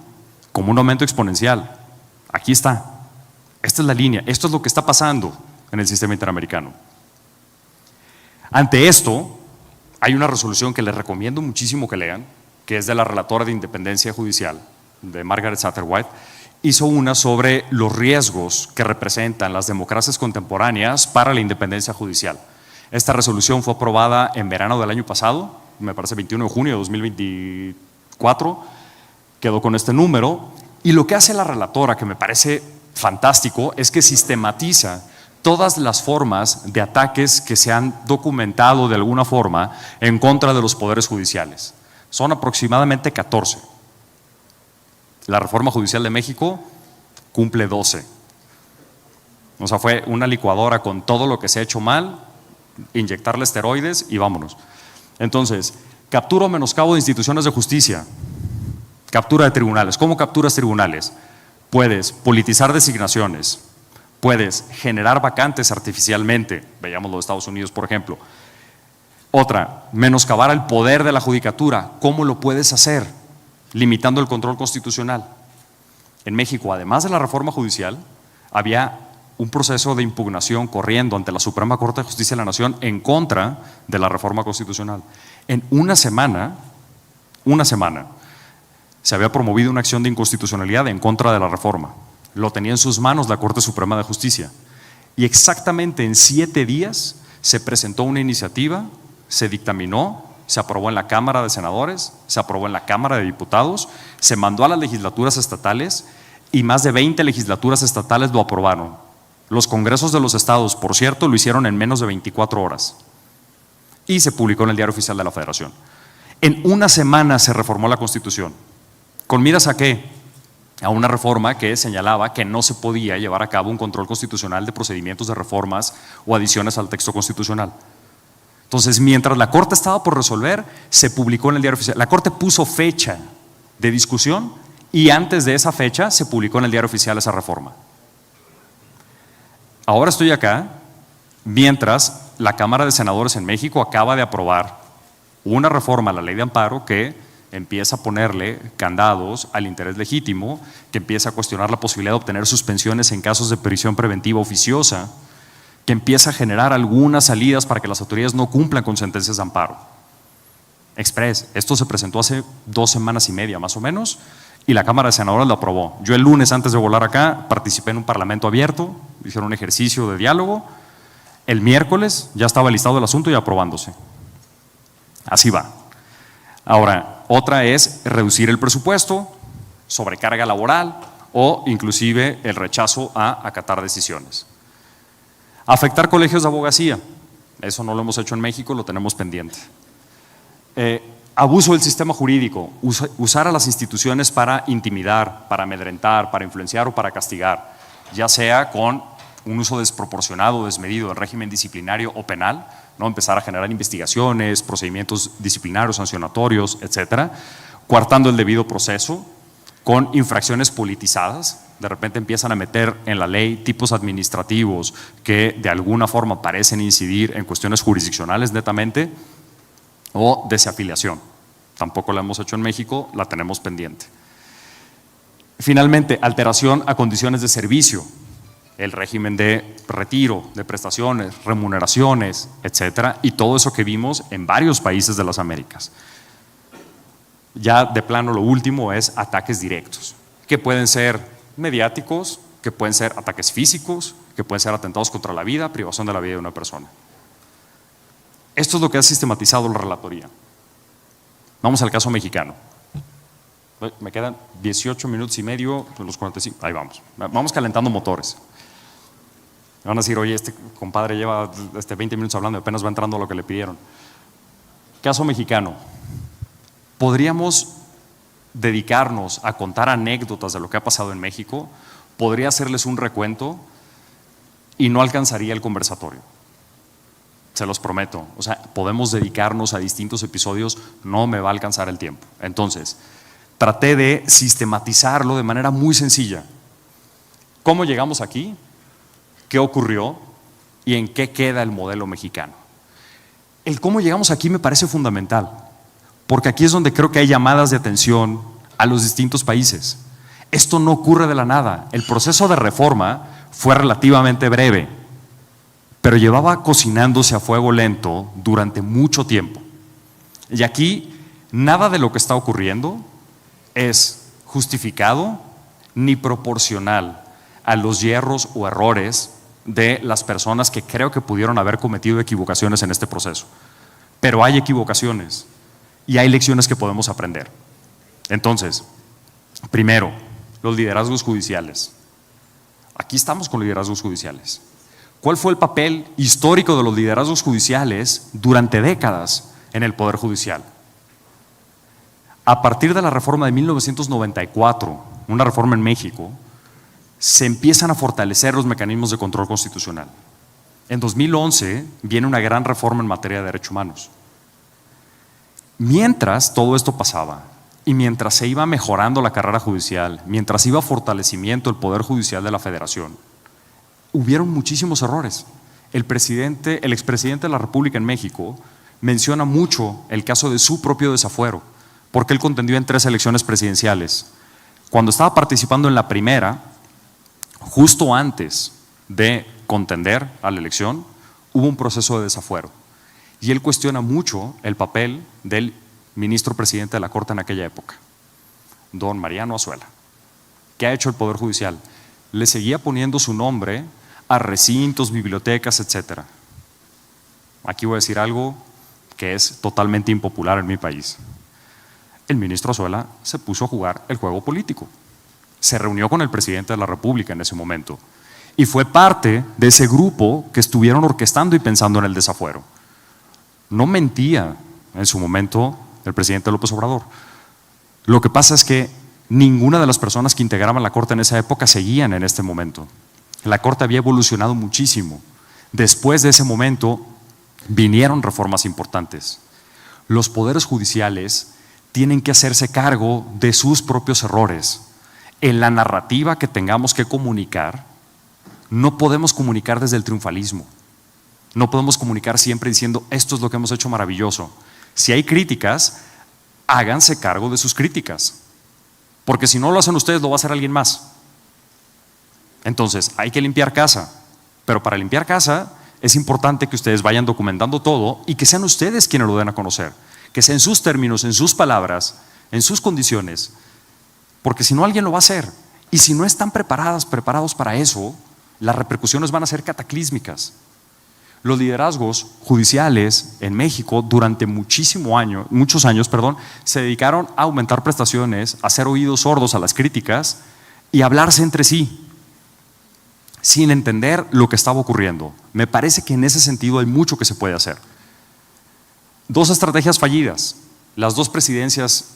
[SPEAKER 2] como un aumento exponencial. Aquí está. Esta es la línea. Esto es lo que está pasando en el sistema interamericano. Ante esto, hay una resolución que les recomiendo muchísimo que lean, que es de la relatora de independencia judicial, de Margaret Satterwhite. Hizo una sobre los riesgos que representan las democracias contemporáneas para la independencia judicial. Esta resolución fue aprobada en verano del año pasado, me parece 21 de junio de 2024, quedó con este número, y lo que hace la relatora, que me parece fantástico, es que sistematiza todas las formas de ataques que se han documentado de alguna forma en contra de los poderes judiciales. Son aproximadamente 14. La reforma judicial de México cumple 12. O sea, fue una licuadora con todo lo que se ha hecho mal, inyectarle esteroides y vámonos. Entonces, captura o menoscabo de instituciones de justicia, captura de tribunales. ¿Cómo capturas tribunales? Puedes politizar designaciones, puedes generar vacantes artificialmente, veamos los Estados Unidos por ejemplo. Otra, menoscabar el poder de la judicatura. ¿Cómo lo puedes hacer? Limitando el control constitucional. En México, además de la reforma judicial, había un proceso de impugnación corriendo ante la Suprema Corte de Justicia de la Nación en contra de la reforma constitucional. En una semana, se había promovido una acción de inconstitucionalidad en contra de la reforma. Lo tenía en sus manos la Corte Suprema de Justicia. Y exactamente en 7 días se presentó una iniciativa, se dictaminó, se aprobó en la Cámara de Senadores, se aprobó en la Cámara de Diputados, se mandó a las legislaturas estatales y más de 20 legislaturas estatales lo aprobaron. Los congresos de los estados, por cierto, lo hicieron en menos de 24 horas y se publicó en el Diario Oficial de la Federación. En una semana se reformó la Constitución. ¿Con miras a qué? A una reforma que señalaba que no se podía llevar a cabo un control constitucional de procedimientos de reformas o adiciones al texto constitucional. Entonces, mientras la Corte estaba por resolver, se publicó en el Diario Oficial. La Corte puso fecha de discusión y antes de esa fecha se publicó en el Diario Oficial esa reforma. Ahora estoy acá, mientras la Cámara de Senadores en México acaba de aprobar una reforma a la Ley de Amparo que empieza a ponerle candados al interés legítimo, que empieza a cuestionar la posibilidad de obtener suspensiones en casos de prisión preventiva oficiosa, que empieza a generar algunas salidas para que las autoridades no cumplan con sentencias de amparo. Express, esto se presentó hace 2 semanas y media más o menos y la Cámara de Senadores lo aprobó. Yo el lunes antes de volar acá participé en un parlamento abierto, hicieron un ejercicio de diálogo, el miércoles ya estaba listado el asunto y aprobándose. Así va. Ahora, otra es reducir el presupuesto, sobrecarga laboral o inclusive el rechazo a acatar decisiones. Afectar colegios de abogacía, eso no lo hemos hecho en México, lo tenemos pendiente. Abuso del sistema jurídico, usar a las instituciones para intimidar, para amedrentar, para influenciar o para castigar, ya sea con un uso desproporcionado, desmedido del régimen disciplinario o penal, ¿no? Empezar a generar investigaciones, procedimientos disciplinarios, sancionatorios, etcétera, coartando el debido proceso, con infracciones politizadas. De repente empiezan a meter en la ley tipos administrativos que de alguna forma parecen incidir en cuestiones jurisdiccionales netamente, o desafiliación. Tampoco la hemos hecho en México, la tenemos pendiente. Finalmente, alteración a condiciones de servicio, el régimen de retiro, de prestaciones, remuneraciones, etcétera, y todo eso que vimos en varios países de las Américas. Ya de plano lo último es ataques directos, que pueden ser mediáticos, que pueden ser ataques físicos, que pueden ser atentados contra la vida, privación de la vida de una persona. Esto es lo que ha sistematizado la relatoría. Vamos al caso mexicano. Me quedan 18 minutos y medio de los 45. Ahí vamos. Vamos calentando motores. Me van a decir, oye, este compadre lleva 20 minutos hablando y apenas va entrando a lo que le pidieron. Caso mexicano. Podríamos dedicarnos a contar anécdotas de lo que ha pasado en México. Podría hacerles un recuento y no alcanzaría el conversatorio. Se los prometo. O sea, podemos dedicarnos a distintos episodios, no me va a alcanzar el tiempo. Entonces, traté de sistematizarlo de manera muy sencilla. ¿Cómo llegamos aquí? ¿Qué ocurrió? ¿Y en qué queda el modelo mexicano? El cómo llegamos aquí me parece fundamental, porque aquí es donde creo que hay llamadas de atención a los distintos países. Esto no ocurre de la nada. El proceso de reforma fue relativamente breve, pero llevaba cocinándose a fuego lento durante mucho tiempo. Y aquí nada de lo que está ocurriendo es justificado ni proporcional a los yerros o errores de las personas que creo que pudieron haber cometido equivocaciones en este proceso. Pero hay equivocaciones y hay lecciones que podemos aprender. Entonces, primero, los liderazgos judiciales. Aquí estamos con liderazgos judiciales. ¿Cuál fue el papel histórico de los liderazgos judiciales durante décadas en el Poder Judicial? A partir de la reforma de 1994, una reforma en México, se empiezan a fortalecer los mecanismos de control constitucional. En 2011 viene una gran reforma en materia de derechos humanos. Mientras todo esto pasaba y mientras se iba mejorando la carrera judicial, mientras iba fortalecimiento el Poder Judicial de la Federación, hubieron muchísimos errores. El expresidente de la República en México menciona mucho el caso de su propio desafuero, porque él contendió en 3 elecciones presidenciales. Cuando estaba participando en la primera, justo antes de contender a la elección, hubo un proceso de desafuero. Y él cuestiona mucho el papel del ministro presidente de la Corte en aquella época, don Mariano Azuela. ¿Qué ha hecho el Poder Judicial? Le seguía poniendo su nombre a recintos, bibliotecas, etc. Aquí voy a decir algo que es totalmente impopular en mi país. El ministro Azuela se puso a jugar el juego político. Se reunió con el presidente de la República en ese momento y fue parte de ese grupo que estuvieron orquestando y pensando en el desafuero. No mentía en su momento el presidente López Obrador. Lo que pasa es que ninguna de las personas que integraban la Corte en esa época seguían en este momento. La Corte había evolucionado muchísimo. Después de ese momento vinieron reformas importantes. Los poderes judiciales tienen que hacerse cargo de sus propios errores. En la narrativa que tengamos que comunicar, no podemos comunicar desde el triunfalismo. No podemos comunicar siempre diciendo esto es lo que hemos hecho maravilloso. Si hay críticas, háganse cargo de sus críticas, porque si no lo hacen ustedes, lo va a hacer alguien más. Entonces, hay que limpiar casa, pero para limpiar casa es importante que ustedes vayan documentando todo y que sean ustedes quienes lo den a conocer, que sea en sus términos, en sus palabras, en sus condiciones, porque si no alguien lo va a hacer. Y si no están preparados para eso, las repercusiones van a ser cataclísmicas. Los liderazgos judiciales en México durante muchos años, se dedicaron a aumentar prestaciones, a hacer oídos sordos a las críticas y a hablarse entre sí, sin entender lo que estaba ocurriendo. Me parece que en ese sentido hay mucho que se puede hacer. 2 estrategias fallidas. Las 2 presidencias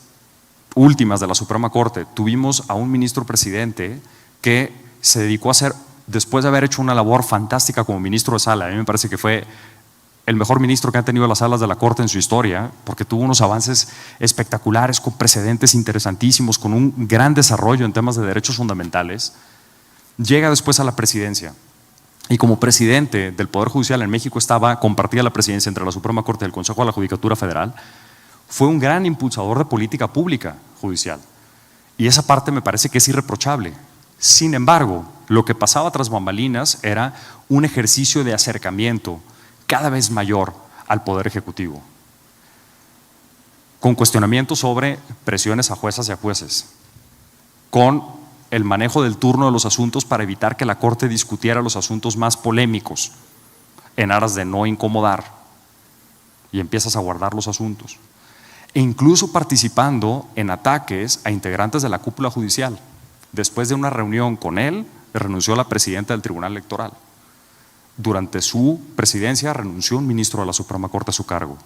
[SPEAKER 2] últimas de la Suprema Corte, tuvimos a un ministro presidente que se dedicó a hacer, después de haber hecho una labor fantástica como ministro de sala, a mí me parece que fue el mejor ministro que han tenido las salas de la Corte en su historia, porque tuvo unos avances espectaculares, con precedentes interesantísimos, con un gran desarrollo en temas de derechos fundamentales. Llega después a la presidencia y como presidente del Poder Judicial en México compartía la presidencia entre la Suprema Corte y el Consejo de la Judicatura Federal. Fue un gran impulsador de política pública judicial y esa parte me parece que es irreprochable. Sin embargo, lo que pasaba tras bambalinas era un ejercicio de acercamiento cada vez mayor al Poder Ejecutivo, con cuestionamientos sobre presiones a juezas y a jueces, con el manejo del turno de los asuntos para evitar que la Corte discutiera los asuntos más polémicos en aras de no incomodar, y empiezas a guardar los asuntos, e incluso participando en ataques a integrantes de la cúpula judicial. Después de una reunión con él, renunció la presidenta del Tribunal Electoral. Durante su presidencia renunció un ministro de la Suprema Corte a su cargo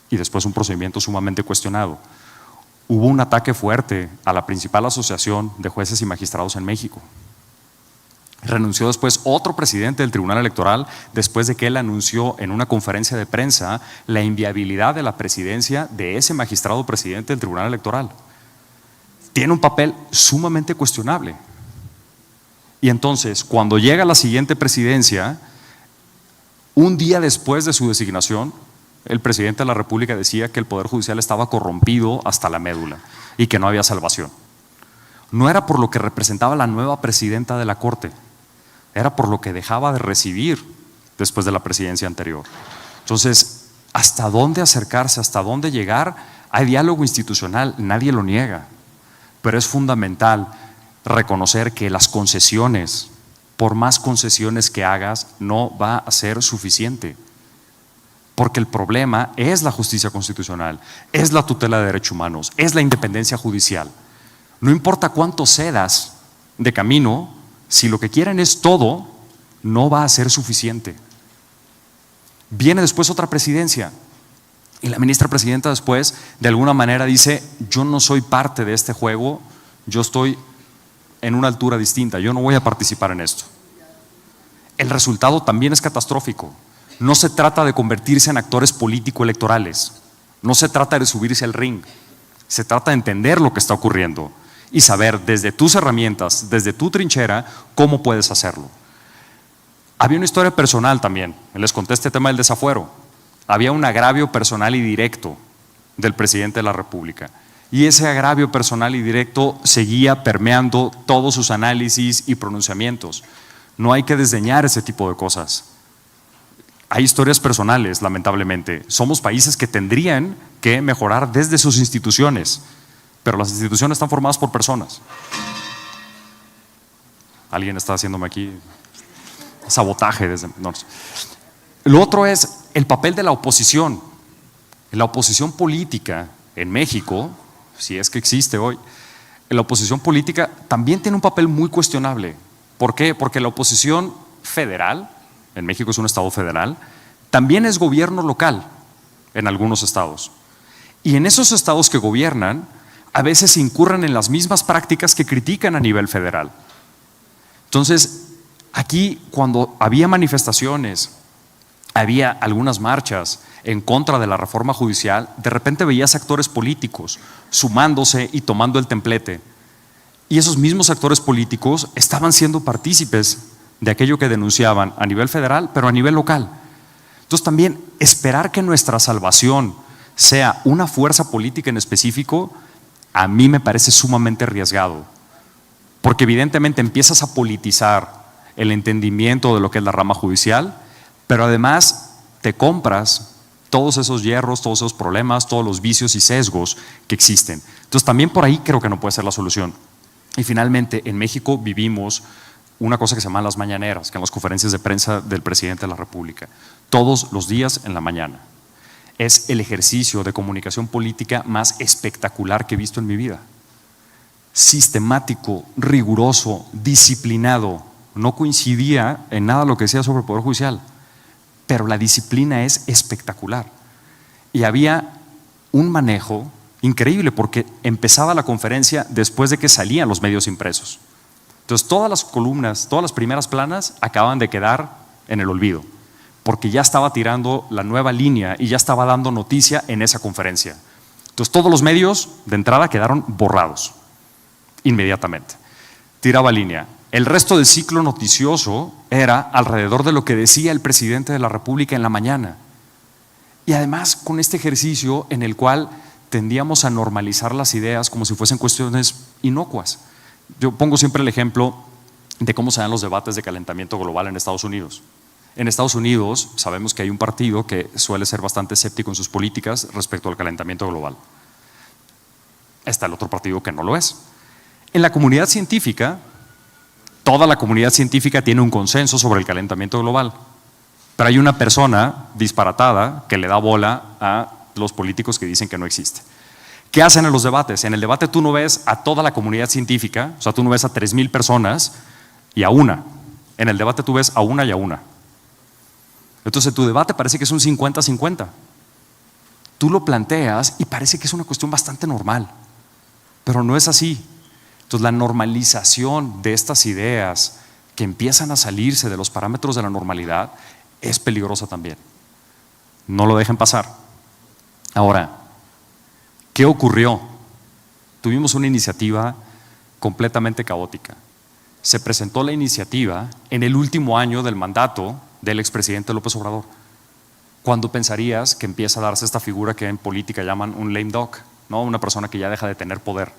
[SPEAKER 2] y después un procedimiento sumamente cuestionado. Hubo un ataque fuerte a la principal asociación de jueces y magistrados en México. Renunció después otro presidente del Tribunal Electoral después de que él anunció en una conferencia de prensa la inviabilidad de la presidencia de ese magistrado presidente del Tribunal Electoral. Tiene un papel sumamente cuestionable. Y entonces, cuando llega la siguiente presidencia, un día después de su designación, el presidente de la República decía que el Poder Judicial estaba corrompido hasta la médula y que no había salvación. No era por lo que representaba la nueva presidenta de la Corte, era por lo que dejaba de recibir después de la presidencia anterior. Entonces, ¿hasta dónde acercarse? ¿Hasta dónde llegar? Hay diálogo institucional, nadie lo niega, pero es fundamental reconocer que las concesiones, por más concesiones que hagas, no va a ser suficiente. Porque el problema es la justicia constitucional, es la tutela de derechos humanos, es la independencia judicial. No importa cuánto cedas de camino, si lo que quieren es todo, no va a ser suficiente. Viene después otra presidencia y la ministra presidenta después de alguna manera dice: yo no soy parte de este juego, yo estoy en una altura distinta, yo no voy a participar en esto. El resultado también es catastrófico. No se trata de convertirse en actores político-electorales, no se trata de subirse al ring, se trata de entender lo que está ocurriendo y saber desde tus herramientas, desde tu trinchera, cómo puedes hacerlo. Había una historia personal también, les conté este tema del desafuero. Había un agravio personal y directo del presidente de la República y ese agravio personal y directo seguía permeando todos sus análisis y pronunciamientos. No hay que desdeñar ese tipo de cosas. Hay historias personales, lamentablemente. Somos países que tendrían que mejorar desde sus instituciones, pero las instituciones están formadas por personas. Alguien está haciéndome aquí sabotaje desde… no. Lo otro es el papel de la oposición. La oposición política en México, si es que existe hoy, la oposición política también tiene un papel muy cuestionable. ¿Por qué? Porque la oposición federal, en México es un estado federal, también es gobierno local en algunos estados. Y en esos estados que gobiernan, a veces incurren en las mismas prácticas que critican a nivel federal. Entonces, aquí cuando había manifestaciones, había algunas marchas en contra de la reforma judicial, de repente veías actores políticos sumándose y tomando el templete. Y esos mismos actores políticos estaban siendo partícipes de aquello que denunciaban a nivel federal, pero a nivel local. Entonces también esperar que nuestra salvación sea una fuerza política en específico, a mí me parece sumamente arriesgado, porque evidentemente empiezas a politizar el entendimiento de lo que es la rama judicial, pero además te compras todos esos hierros, todos esos problemas, todos los vicios y sesgos que existen. Entonces también por ahí creo que no puede ser la solución. Y finalmente, en México vivimos una cosa que se llaman las mañaneras, que en las conferencias de prensa del presidente de la República, todos los días en la mañana. Es el ejercicio de comunicación política más espectacular que he visto en mi vida. Sistemático, riguroso, disciplinado. No coincidía en nada lo que decía sobre el Poder Judicial, pero la disciplina es espectacular. Y había un manejo increíble porque empezaba la conferencia después de que salían los medios impresos. Entonces todas las columnas, todas las primeras planas acaban de quedar en el olvido, porque ya estaba tirando la nueva línea y ya estaba dando noticia en esa conferencia. Entonces todos los medios de entrada quedaron borrados inmediatamente. Tiraba línea. El resto del ciclo noticioso era alrededor de lo que decía el presidente de la República en la mañana. Y además con este ejercicio en el cual tendíamos a normalizar las ideas como si fuesen cuestiones inocuas. Yo pongo siempre el ejemplo de cómo se dan los debates de calentamiento global en Estados Unidos. En Estados Unidos sabemos que hay un partido que suele ser bastante escéptico en sus políticas respecto al calentamiento global. Está el otro partido que no lo es. En la comunidad científica, toda la comunidad científica tiene un consenso sobre el calentamiento global, pero hay una persona disparatada que le da bola a los políticos que dicen que no existe. ¿Qué hacen en los debates? En el debate tú no ves a toda la comunidad científica, o sea, tú no ves a 3,000 personas y a una. En el debate tú ves a una y a una. Entonces tu debate parece que es un 50-50. Tú lo planteas y parece que es una cuestión bastante normal, pero no es así. Entonces la normalización de estas ideas que empiezan a salirse de los parámetros de la normalidad es peligrosa también. No lo dejen pasar. Ahora, ¿qué ocurrió? Tuvimos una iniciativa completamente caótica. Se presentó la iniciativa en el último año del mandato del expresidente López Obrador, cuando pensarías que empieza a darse esta figura que en política llaman un lame duck, ¿no? Una persona que ya deja de tener poder.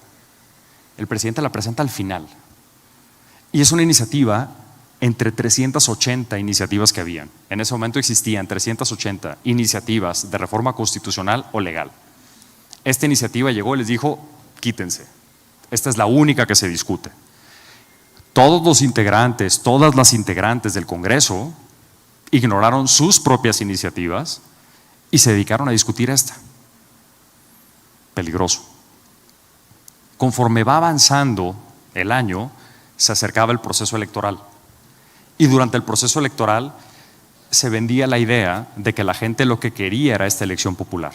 [SPEAKER 2] El presidente la presenta al final y es una iniciativa entre 380 iniciativas que habían. En ese momento existían 380 iniciativas de reforma constitucional o legal. Esta iniciativa llegó y les dijo: quítense, esta es la única que se discute. Todos los integrantes, todas las integrantes del Congreso ignoraron sus propias iniciativas y se dedicaron a discutir esta. Peligroso. Conforme va avanzando el año, se acercaba el proceso electoral Y durante el proceso electoral se vendía la idea de que la gente lo que quería era esta elección popular.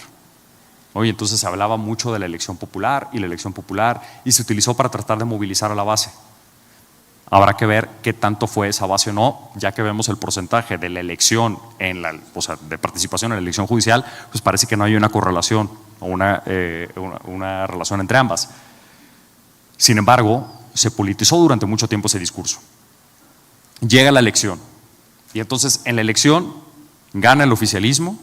[SPEAKER 2] Oye, entonces se hablaba mucho de la elección popular y se utilizó para tratar de movilizar a la base. Habrá que ver qué tanto fue esa base o no, ya que vemos el porcentaje de la elección, de participación en la elección judicial, pues parece que no hay una correlación o una relación entre ambas. Sin embargo, se politizó durante mucho tiempo ese discurso. Llega la elección y entonces en la elección gana el oficialismo.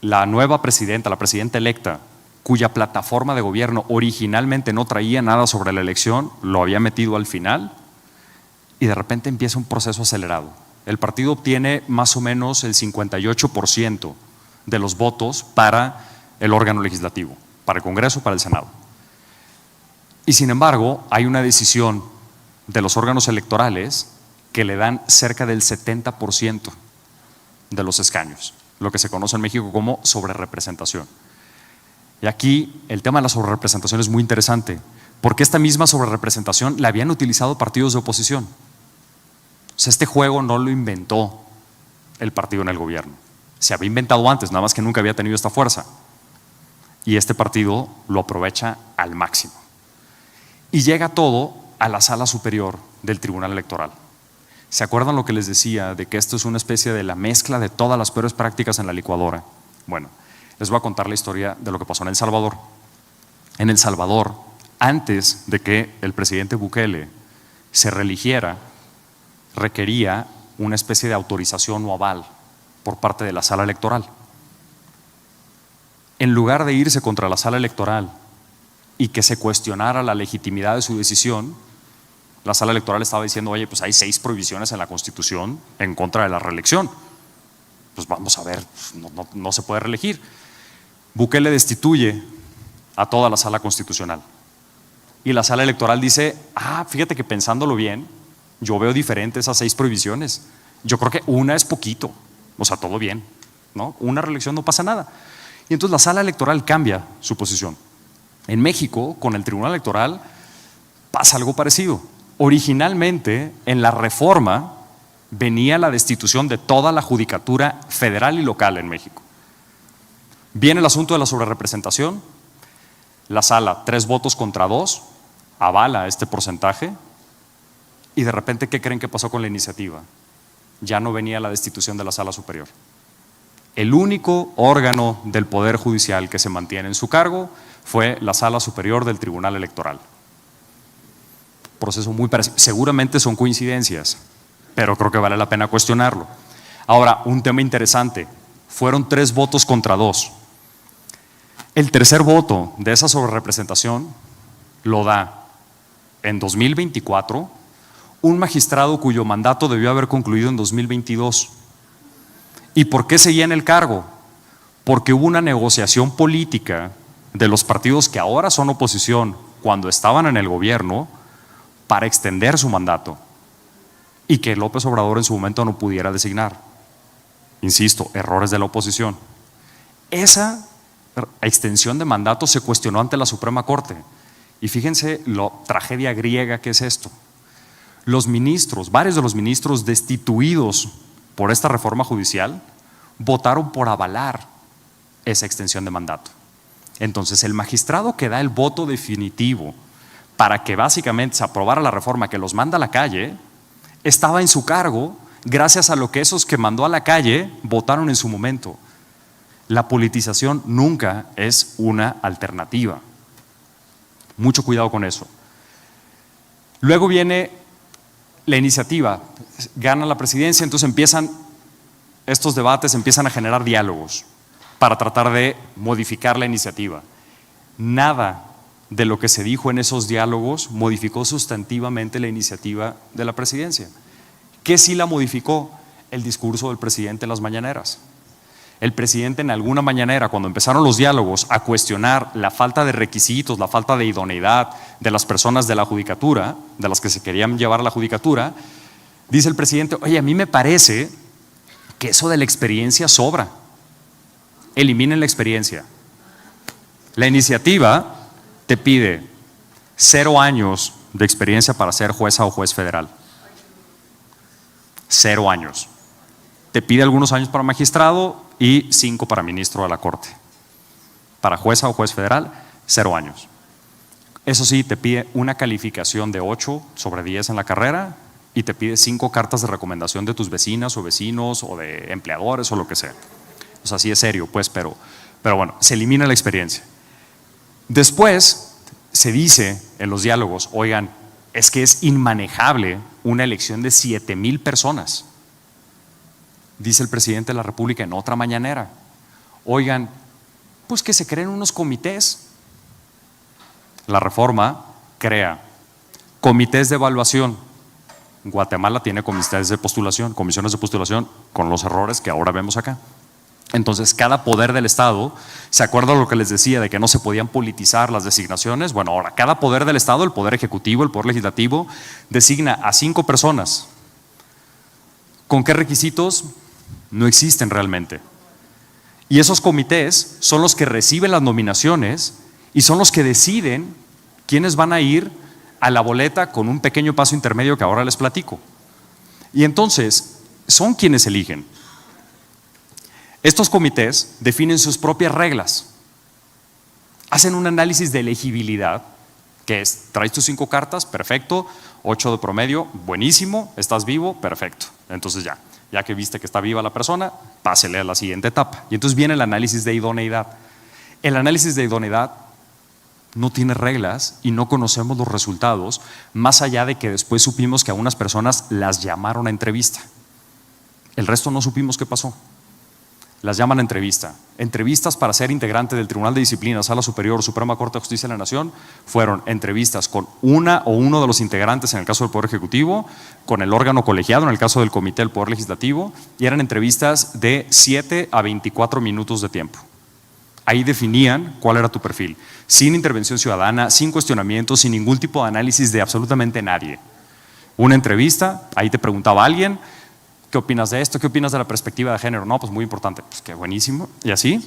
[SPEAKER 2] La nueva presidenta, la presidenta electa, cuya plataforma de gobierno originalmente no traía nada sobre la elección, lo había metido al final y de repente empieza un proceso acelerado. El partido obtiene más o menos el 58% de los votos para el órgano legislativo, para el Congreso, para el Senado. Y sin embargo, hay una decisión de los órganos electorales que le dan cerca del 70% de los escaños, lo que se conoce en México como sobrerepresentación. Y aquí el tema de la sobrerepresentación es muy interesante, porque esta misma sobrerepresentación la habían utilizado partidos de oposición. O sea, este juego no lo inventó el partido en el gobierno. Se había inventado antes, nada más que nunca había tenido esta fuerza. Y este partido lo aprovecha al máximo. Y llega todo a la sala superior del Tribunal Electoral. ¿Se acuerdan lo que les decía de que esto es una especie de la mezcla de todas las peores prácticas en la licuadora? Bueno, les voy a contar la historia de lo que pasó en El Salvador. En El Salvador, antes de que el presidente Bukele se reeligiera, requería una especie de autorización o aval por parte de la sala electoral. En lugar de irse contra la sala electoral y que se cuestionara la legitimidad de su decisión, la sala electoral estaba diciendo, oye, pues hay 6 prohibiciones en la Constitución en contra de la reelección. Pues vamos a ver, no se puede reelegir. Bukele destituye a toda la sala constitucional. Y la sala electoral dice, fíjate que pensándolo bien, yo veo diferente esas 6 prohibiciones. Yo creo que una es poquito, o sea, todo bien, ¿no? Una reelección no pasa nada. Y entonces la sala electoral cambia su posición. En México, con el Tribunal Electoral, pasa algo parecido. Originalmente, en la reforma, venía la destitución de toda la judicatura federal y local en México. Viene el asunto de la sobrerepresentación, la sala, 3 votos contra 2, avala este porcentaje y de repente, ¿qué creen que pasó con la iniciativa? Ya no venía la destitución de la sala superior. El único órgano del Poder Judicial que se mantiene en su cargo fue la Sala Superior del Tribunal Electoral. Proceso muy parecido. Seguramente son coincidencias, pero creo que vale la pena cuestionarlo. Ahora, un tema interesante, fueron 3 votos contra 2. El tercer voto de esa sobrerepresentación lo da en 2024 un magistrado cuyo mandato debió haber concluido en 2022. ¿Y por qué seguía en el cargo? Porque hubo una negociación política de los partidos que ahora son oposición cuando estaban en el gobierno para extender su mandato y que López Obrador en su momento no pudiera designar. Insisto, errores de la oposición. Esa extensión de mandato se cuestionó ante la Suprema Corte y fíjense la tragedia griega que es esto. Los ministros, varios de los ministros destituidos por esta reforma judicial votaron por avalar esa extensión de mandato. Entonces el magistrado que da el voto definitivo para que básicamente se aprobara la reforma que los manda a la calle, estaba en su cargo gracias a lo que esos que mandó a la calle votaron en su momento. La politización nunca es una alternativa. Mucho cuidado con eso. Luego viene la iniciativa, gana la presidencia, entonces empiezan estos debates, empiezan a generar diálogos para tratar de modificar la iniciativa. Nada de lo que se dijo en esos diálogos modificó sustantivamente la iniciativa de la presidencia. ¿Qué sí la modificó? El discurso del presidente en las mañaneras. El presidente en alguna mañanera, cuando empezaron los diálogos a cuestionar la falta de requisitos, la falta de idoneidad de las personas de la judicatura, de las que se querían llevar a la judicatura, dice el presidente, oye, a mí me parece que eso de la experiencia sobra. Eliminen la experiencia. La iniciativa te pide 0 años de experiencia para ser jueza o juez federal. 0 años. Te pide algunos años para magistrado y 5 para ministro de la Corte. Para jueza o juez federal, 0 años. Eso sí, te pide una calificación de 8 sobre 10 en la carrera y te pide 5 cartas de recomendación de tus vecinas o vecinos o de empleadores o lo que sea. O sea, sí es serio, pues, pero bueno, se elimina la experiencia. Después se dice en los diálogos, oigan, es que es inmanejable una elección de 7,000 personas. Dice el presidente de la República en otra mañanera, oigan, pues que se creen unos comités. La reforma crea comités de evaluación. Guatemala tiene comités de postulación, comisiones de postulación con los errores que ahora vemos acá. Entonces, cada poder del Estado, ¿se acuerdan lo que les decía de que no se podían politizar las designaciones? Bueno, ahora cada poder del Estado, el poder ejecutivo, el poder legislativo, designa a 5 personas. ¿Con qué requisitos? No existen realmente. Y esos comités son los que reciben las nominaciones y son los que deciden quiénes van a ir a la boleta con un pequeño paso intermedio que ahora les platico. Y entonces, son quienes eligen. Estos comités definen sus propias reglas. Hacen un análisis de elegibilidad, que es, traes tus 5 cartas, perfecto, 8 de promedio, buenísimo, estás vivo, perfecto. Entonces ya que viste que está viva la persona, pásele a la siguiente etapa. Y entonces viene el análisis de idoneidad. El análisis de idoneidad no tiene reglas y no conocemos los resultados, más allá de que después supimos que a unas personas las llamaron a entrevista. El resto no supimos qué pasó. Las llaman a entrevista. Entrevistas para ser integrante del Tribunal de Disciplina, Sala Superior, Suprema Corte de Justicia de la Nación, fueron entrevistas con una o uno de los integrantes en el caso del Poder Ejecutivo, con el órgano colegiado en el caso del Comité del Poder Legislativo, y eran entrevistas de 7 a 24 minutos de tiempo. Ahí definían cuál era tu perfil, sin intervención ciudadana, sin cuestionamientos, sin ningún tipo de análisis de absolutamente nadie. Una entrevista, ahí te preguntaba alguien, ¿qué opinas de esto? ¿Qué opinas de la perspectiva de género? No, pues muy importante, pues qué buenísimo. Y así,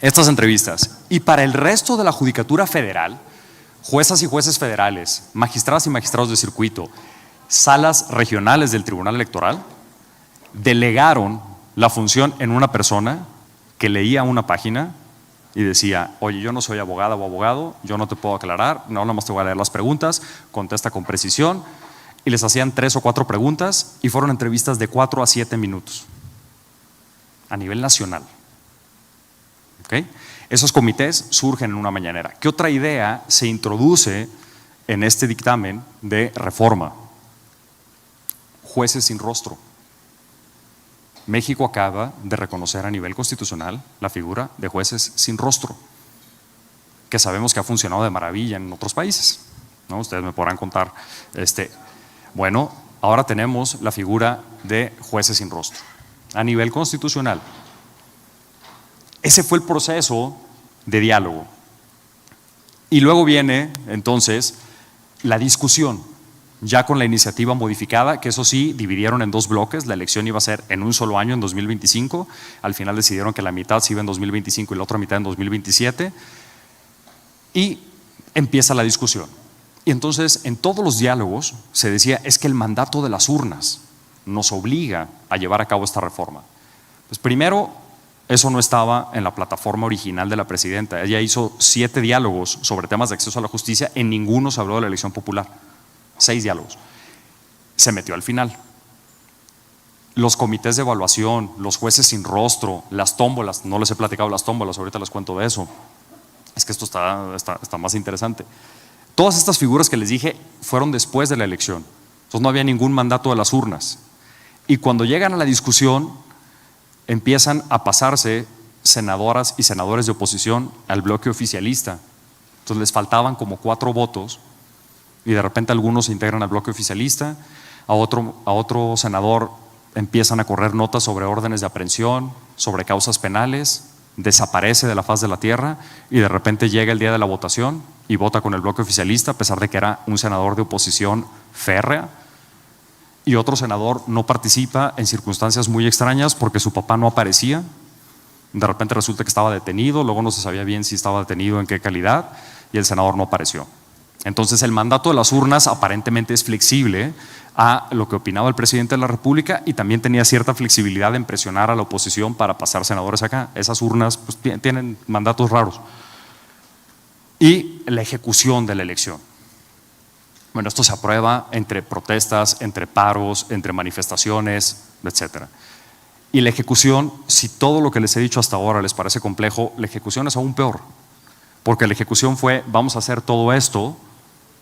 [SPEAKER 2] estas entrevistas. Y para el resto de la Judicatura Federal, juezas y jueces federales, magistradas y magistrados de circuito, salas regionales del Tribunal Electoral, delegaron la función en una persona que leía una página y decía, oye, yo no soy abogada o abogado, yo no te puedo aclarar, no, nada más te voy a leer las preguntas, contesta con precisión. Y les hacían 3 o 4 preguntas y fueron entrevistas de 4 a 7 minutos a nivel nacional. ¿Okay? Esos comités surgen en una mañanera. ¿Qué otra idea se introduce en este dictamen de reforma? Jueces sin rostro. México acaba de reconocer a nivel constitucional la figura de jueces sin rostro, que sabemos que ha funcionado de maravilla en otros países, ¿no? Ustedes me podrán contar. Bueno, ahora tenemos la figura de jueces sin rostro a nivel constitucional. Ese fue el proceso de diálogo. Y luego viene entonces la discusión, ya con la iniciativa modificada, que eso sí, dividieron en 2 bloques. La elección iba a ser en un solo año, en 2025. Al final decidieron que la mitad se iba en 2025 y la otra mitad en 2027. Y empieza la discusión. Y entonces en todos los diálogos se decía, es que el mandato de las urnas nos obliga a llevar a cabo esta reforma. Pues primero, eso no estaba en la plataforma original de la presidenta. Ella hizo 7 diálogos sobre temas de acceso a la justicia, en ninguno se habló de la elección popular. 6 diálogos. Se metió al final. Los comités de evaluación, los jueces sin rostro, las tómbolas, no les he platicado las tómbolas, ahorita les cuento de eso. Es que esto está más interesante. Todas estas figuras que les dije fueron después de la elección, entonces no había ningún mandato de las urnas. Y cuando llegan a la discusión, empiezan a pasarse senadoras y senadores de oposición al bloque oficialista. Entonces les faltaban como 4 votos y de repente algunos se integran al bloque oficialista, a otro senador empiezan a correr notas sobre órdenes de aprehensión, sobre causas penales, desaparece de la faz de la tierra y de repente llega el día de la votación y vota con el bloque oficialista a pesar de que era un senador de oposición férrea, y otro senador no participa en circunstancias muy extrañas porque su papá no aparecía. De repente resulta que estaba detenido, luego no se sabía bien si estaba detenido, en qué calidad, y el senador no apareció. Entonces el mandato de las urnas aparentemente es flexible a lo que opinaba el presidente de la República y también tenía cierta flexibilidad en presionar a la oposición para pasar senadores acá. Esas urnas pues, tienen mandatos raros. Y la ejecución de la elección. Bueno, esto se aprueba entre protestas, entre paros, entre manifestaciones, etc. Y la ejecución, si todo lo que les he dicho hasta ahora les parece complejo, la ejecución es aún peor. Porque la ejecución fue, vamos a hacer todo esto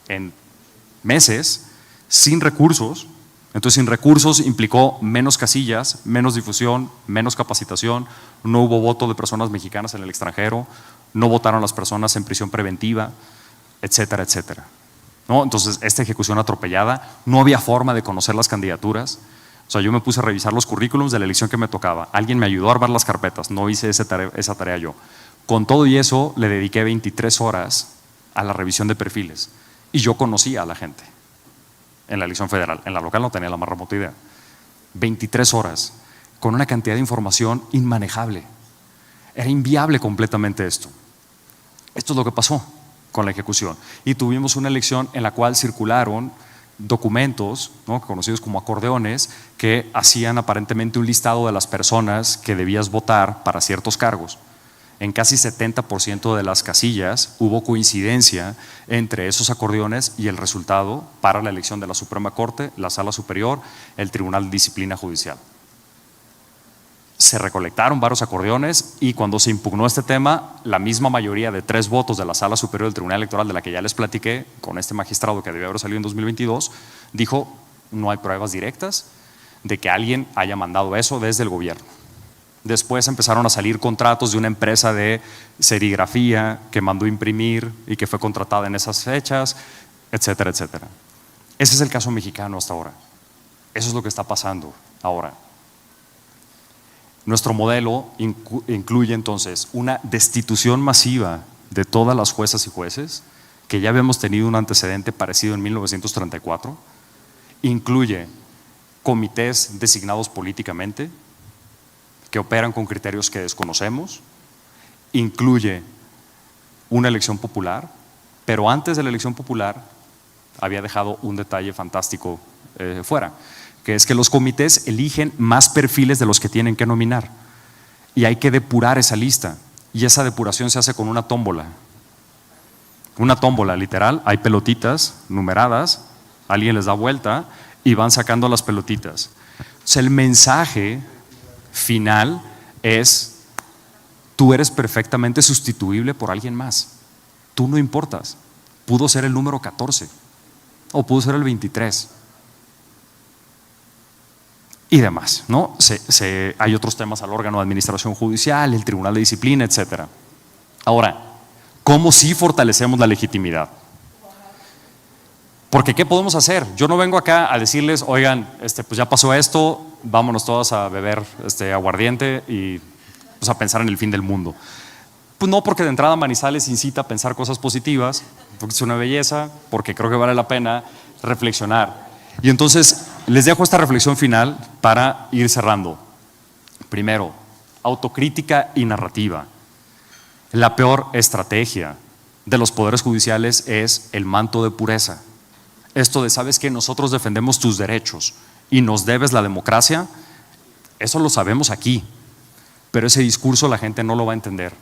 [SPEAKER 2] en meses, sin recursos. Entonces, sin recursos implicó menos casillas, menos difusión, menos capacitación, no hubo voto de personas mexicanas en el extranjero, no votaron las personas en prisión preventiva, etcétera, etcétera. ¿No? Entonces, esta ejecución atropellada, no había forma de conocer las candidaturas. O sea, yo me puse a revisar los currículums de la elección que me tocaba. Alguien me ayudó a armar las carpetas, no hice esa tarea yo. Con todo y eso, le dediqué 23 horas a la revisión de perfiles. Y yo conocía a la gente en la elección federal. En la local no tenía la más remota idea. 23 horas, con una cantidad de información inmanejable. Era inviable completamente esto. Esto es lo que pasó con la ejecución. Y tuvimos una elección en la cual circularon documentos, ¿no?, conocidos como acordeones, que hacían aparentemente un listado de las personas que debías votar para ciertos cargos. En casi 70% de las casillas hubo coincidencia entre esos acordeones y el resultado para la elección de la Suprema Corte, la Sala Superior, el Tribunal de Disciplina Judicial. Se recolectaron varios acordeones y cuando se impugnó este tema, la misma mayoría de 3 votos de la Sala Superior del Tribunal Electoral, de la que ya les platiqué, con este magistrado que debió haber salido en 2022, dijo: no hay pruebas directas de que alguien haya mandado eso desde el gobierno. Después empezaron a salir contratos de una empresa de serigrafía que mandó imprimir y que fue contratada en esas fechas, etcétera, etcétera. Ese es el caso mexicano hasta ahora. Eso es lo que está pasando ahora. Nuestro modelo incluye entonces una destitución masiva de todas las juezas y jueces, que ya habíamos tenido un antecedente parecido en 1934, incluye comités designados políticamente que operan con criterios que desconocemos, incluye una elección popular, pero antes de la elección popular había dejado un detalle fantástico fuera, que es que los comités eligen más perfiles de los que tienen que nominar y hay que depurar esa lista, y esa depuración se hace con una tómbola literal. Hay pelotitas numeradas, alguien les da vuelta y van sacando las pelotitas. O sea, el mensaje final es: tú eres perfectamente sustituible por alguien más, tú no importas. Pudo ser el número 14 o pudo ser el 23 y demás, ¿no? Hay otros temas al órgano de administración judicial, el tribunal de disciplina, etcétera. Ahora, ¿cómo sí fortalecemos la legitimidad? Porque ¿qué podemos hacer? Yo no vengo acá a decirles: oigan, pues ya pasó esto, vámonos todos a beber aguardiente y pues a pensar en el fin del mundo. Pues no, porque de entrada Manizales incita a pensar cosas positivas, porque es una belleza, porque creo que vale la pena reflexionar. Y entonces les dejo esta reflexión final para ir cerrando. Primero, autocrítica y narrativa. La peor estrategia de los poderes judiciales es el manto de pureza. Esto de: sabes que nosotros defendemos tus derechos y nos debes la democracia, eso lo sabemos aquí, pero ese discurso la gente no lo va a entender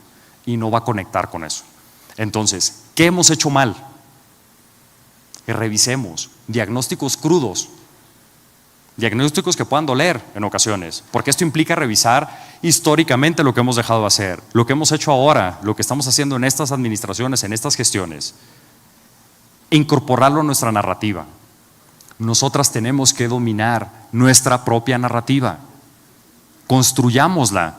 [SPEAKER 2] y no va a conectar con eso. Entonces, ¿qué hemos hecho mal? Que revisemos diagnósticos crudos, diagnósticos que puedan doler en ocasiones, porque esto implica revisar históricamente lo que hemos dejado de hacer, lo que hemos hecho ahora, lo que estamos haciendo en estas administraciones, en estas gestiones, e incorporarlo a nuestra narrativa. Nosotras tenemos que dominar nuestra propia narrativa, construyámosla,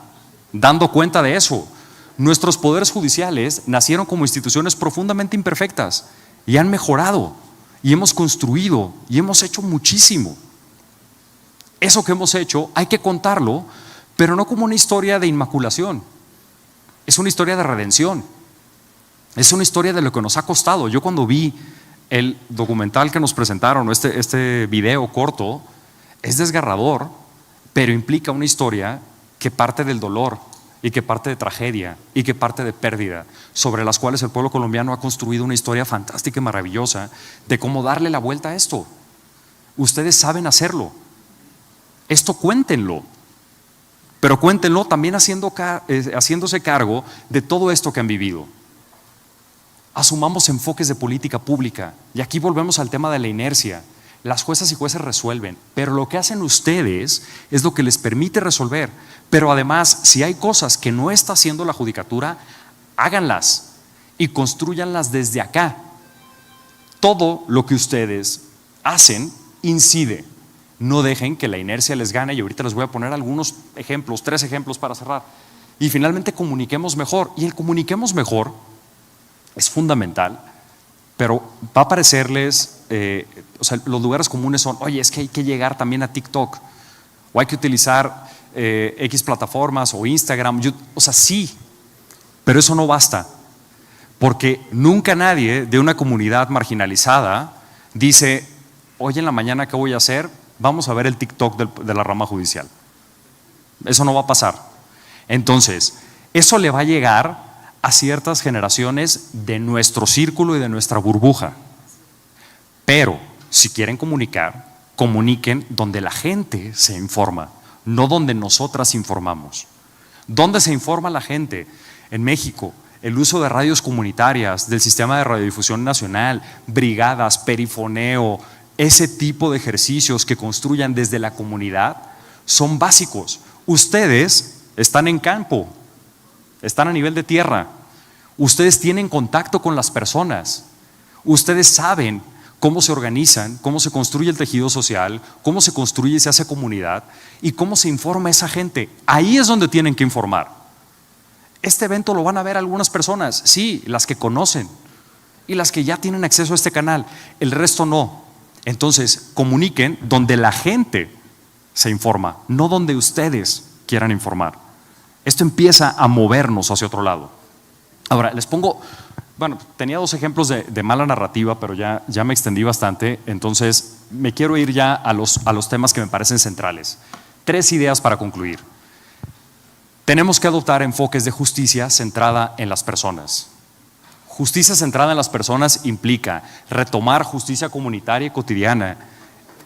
[SPEAKER 2] dando cuenta de eso. Nuestros poderes judiciales nacieron como instituciones profundamente imperfectas y han mejorado y hemos construido y hemos hecho muchísimo. Eso que hemos hecho hay que contarlo, pero no como una historia de inmaculación. Es una historia de redención. Es una historia de lo que nos ha costado. Yo cuando vi el documental que nos presentaron, este video corto, es desgarrador, pero implica una historia que parte del dolor y que parte de tragedia y que parte de pérdida, sobre las cuales el pueblo colombiano ha construido una historia fantástica y maravillosa de cómo darle la vuelta a esto. Ustedes saben hacerlo. Esto cuéntenlo. Pero cuéntenlo también haciéndose cargo de todo esto que han vivido. Asumamos enfoques de política pública. Y aquí volvemos al tema de la inercia. Las juezas y jueces resuelven, pero lo que hacen ustedes es lo que les permite resolver. Pero además, si hay cosas que no está haciendo la judicatura, háganlas y construyanlas desde acá. Todo lo que ustedes hacen incide. No dejen que la inercia les gane, y ahorita les voy a poner algunos ejemplos, 3 ejemplos para cerrar. Y finalmente comuniquemos mejor. Y el comuniquemos mejor es fundamental, pero va a parecerles, los lugares comunes son, oye, es que hay que llegar también a TikTok, o hay que utilizar X plataformas o Instagram. Sí, pero eso no basta, porque nunca nadie de una comunidad marginalizada dice, hoy en la mañana, ¿qué voy a hacer? Vamos a ver el TikTok de la rama judicial. Eso no va a pasar. Entonces, eso le va a llegar a ciertas generaciones de nuestro círculo y de nuestra burbuja. Pero si quieren comunicar, comuniquen donde la gente se informa, no donde nosotras informamos. ¿Dónde se informa la gente? En México, el uso de radios comunitarias, del sistema de radiodifusión nacional, brigadas, perifoneo, ese tipo de ejercicios que construyan desde la comunidad son básicos. Ustedes están en campo, están a nivel de tierra, ustedes tienen contacto con las personas, ustedes saben cómo se organizan, cómo se construye el tejido social, cómo se construye y se hace comunidad y cómo se informa a esa gente. Ahí es donde tienen que informar. Este evento lo van a ver algunas personas, sí, las que conocen y las que ya tienen acceso a este canal, el resto no. Entonces, comuniquen donde la gente se informa, no donde ustedes quieran informar. Esto empieza a movernos hacia otro lado. Ahora, les pongo, tenía 2 ejemplos de mala narrativa, pero ya me extendí bastante, entonces me quiero ir ya a los temas que me parecen centrales. 3 ideas para concluir. Tenemos que adoptar enfoques de justicia centrada en las personas. Justicia centrada en las personas implica retomar justicia comunitaria y cotidiana,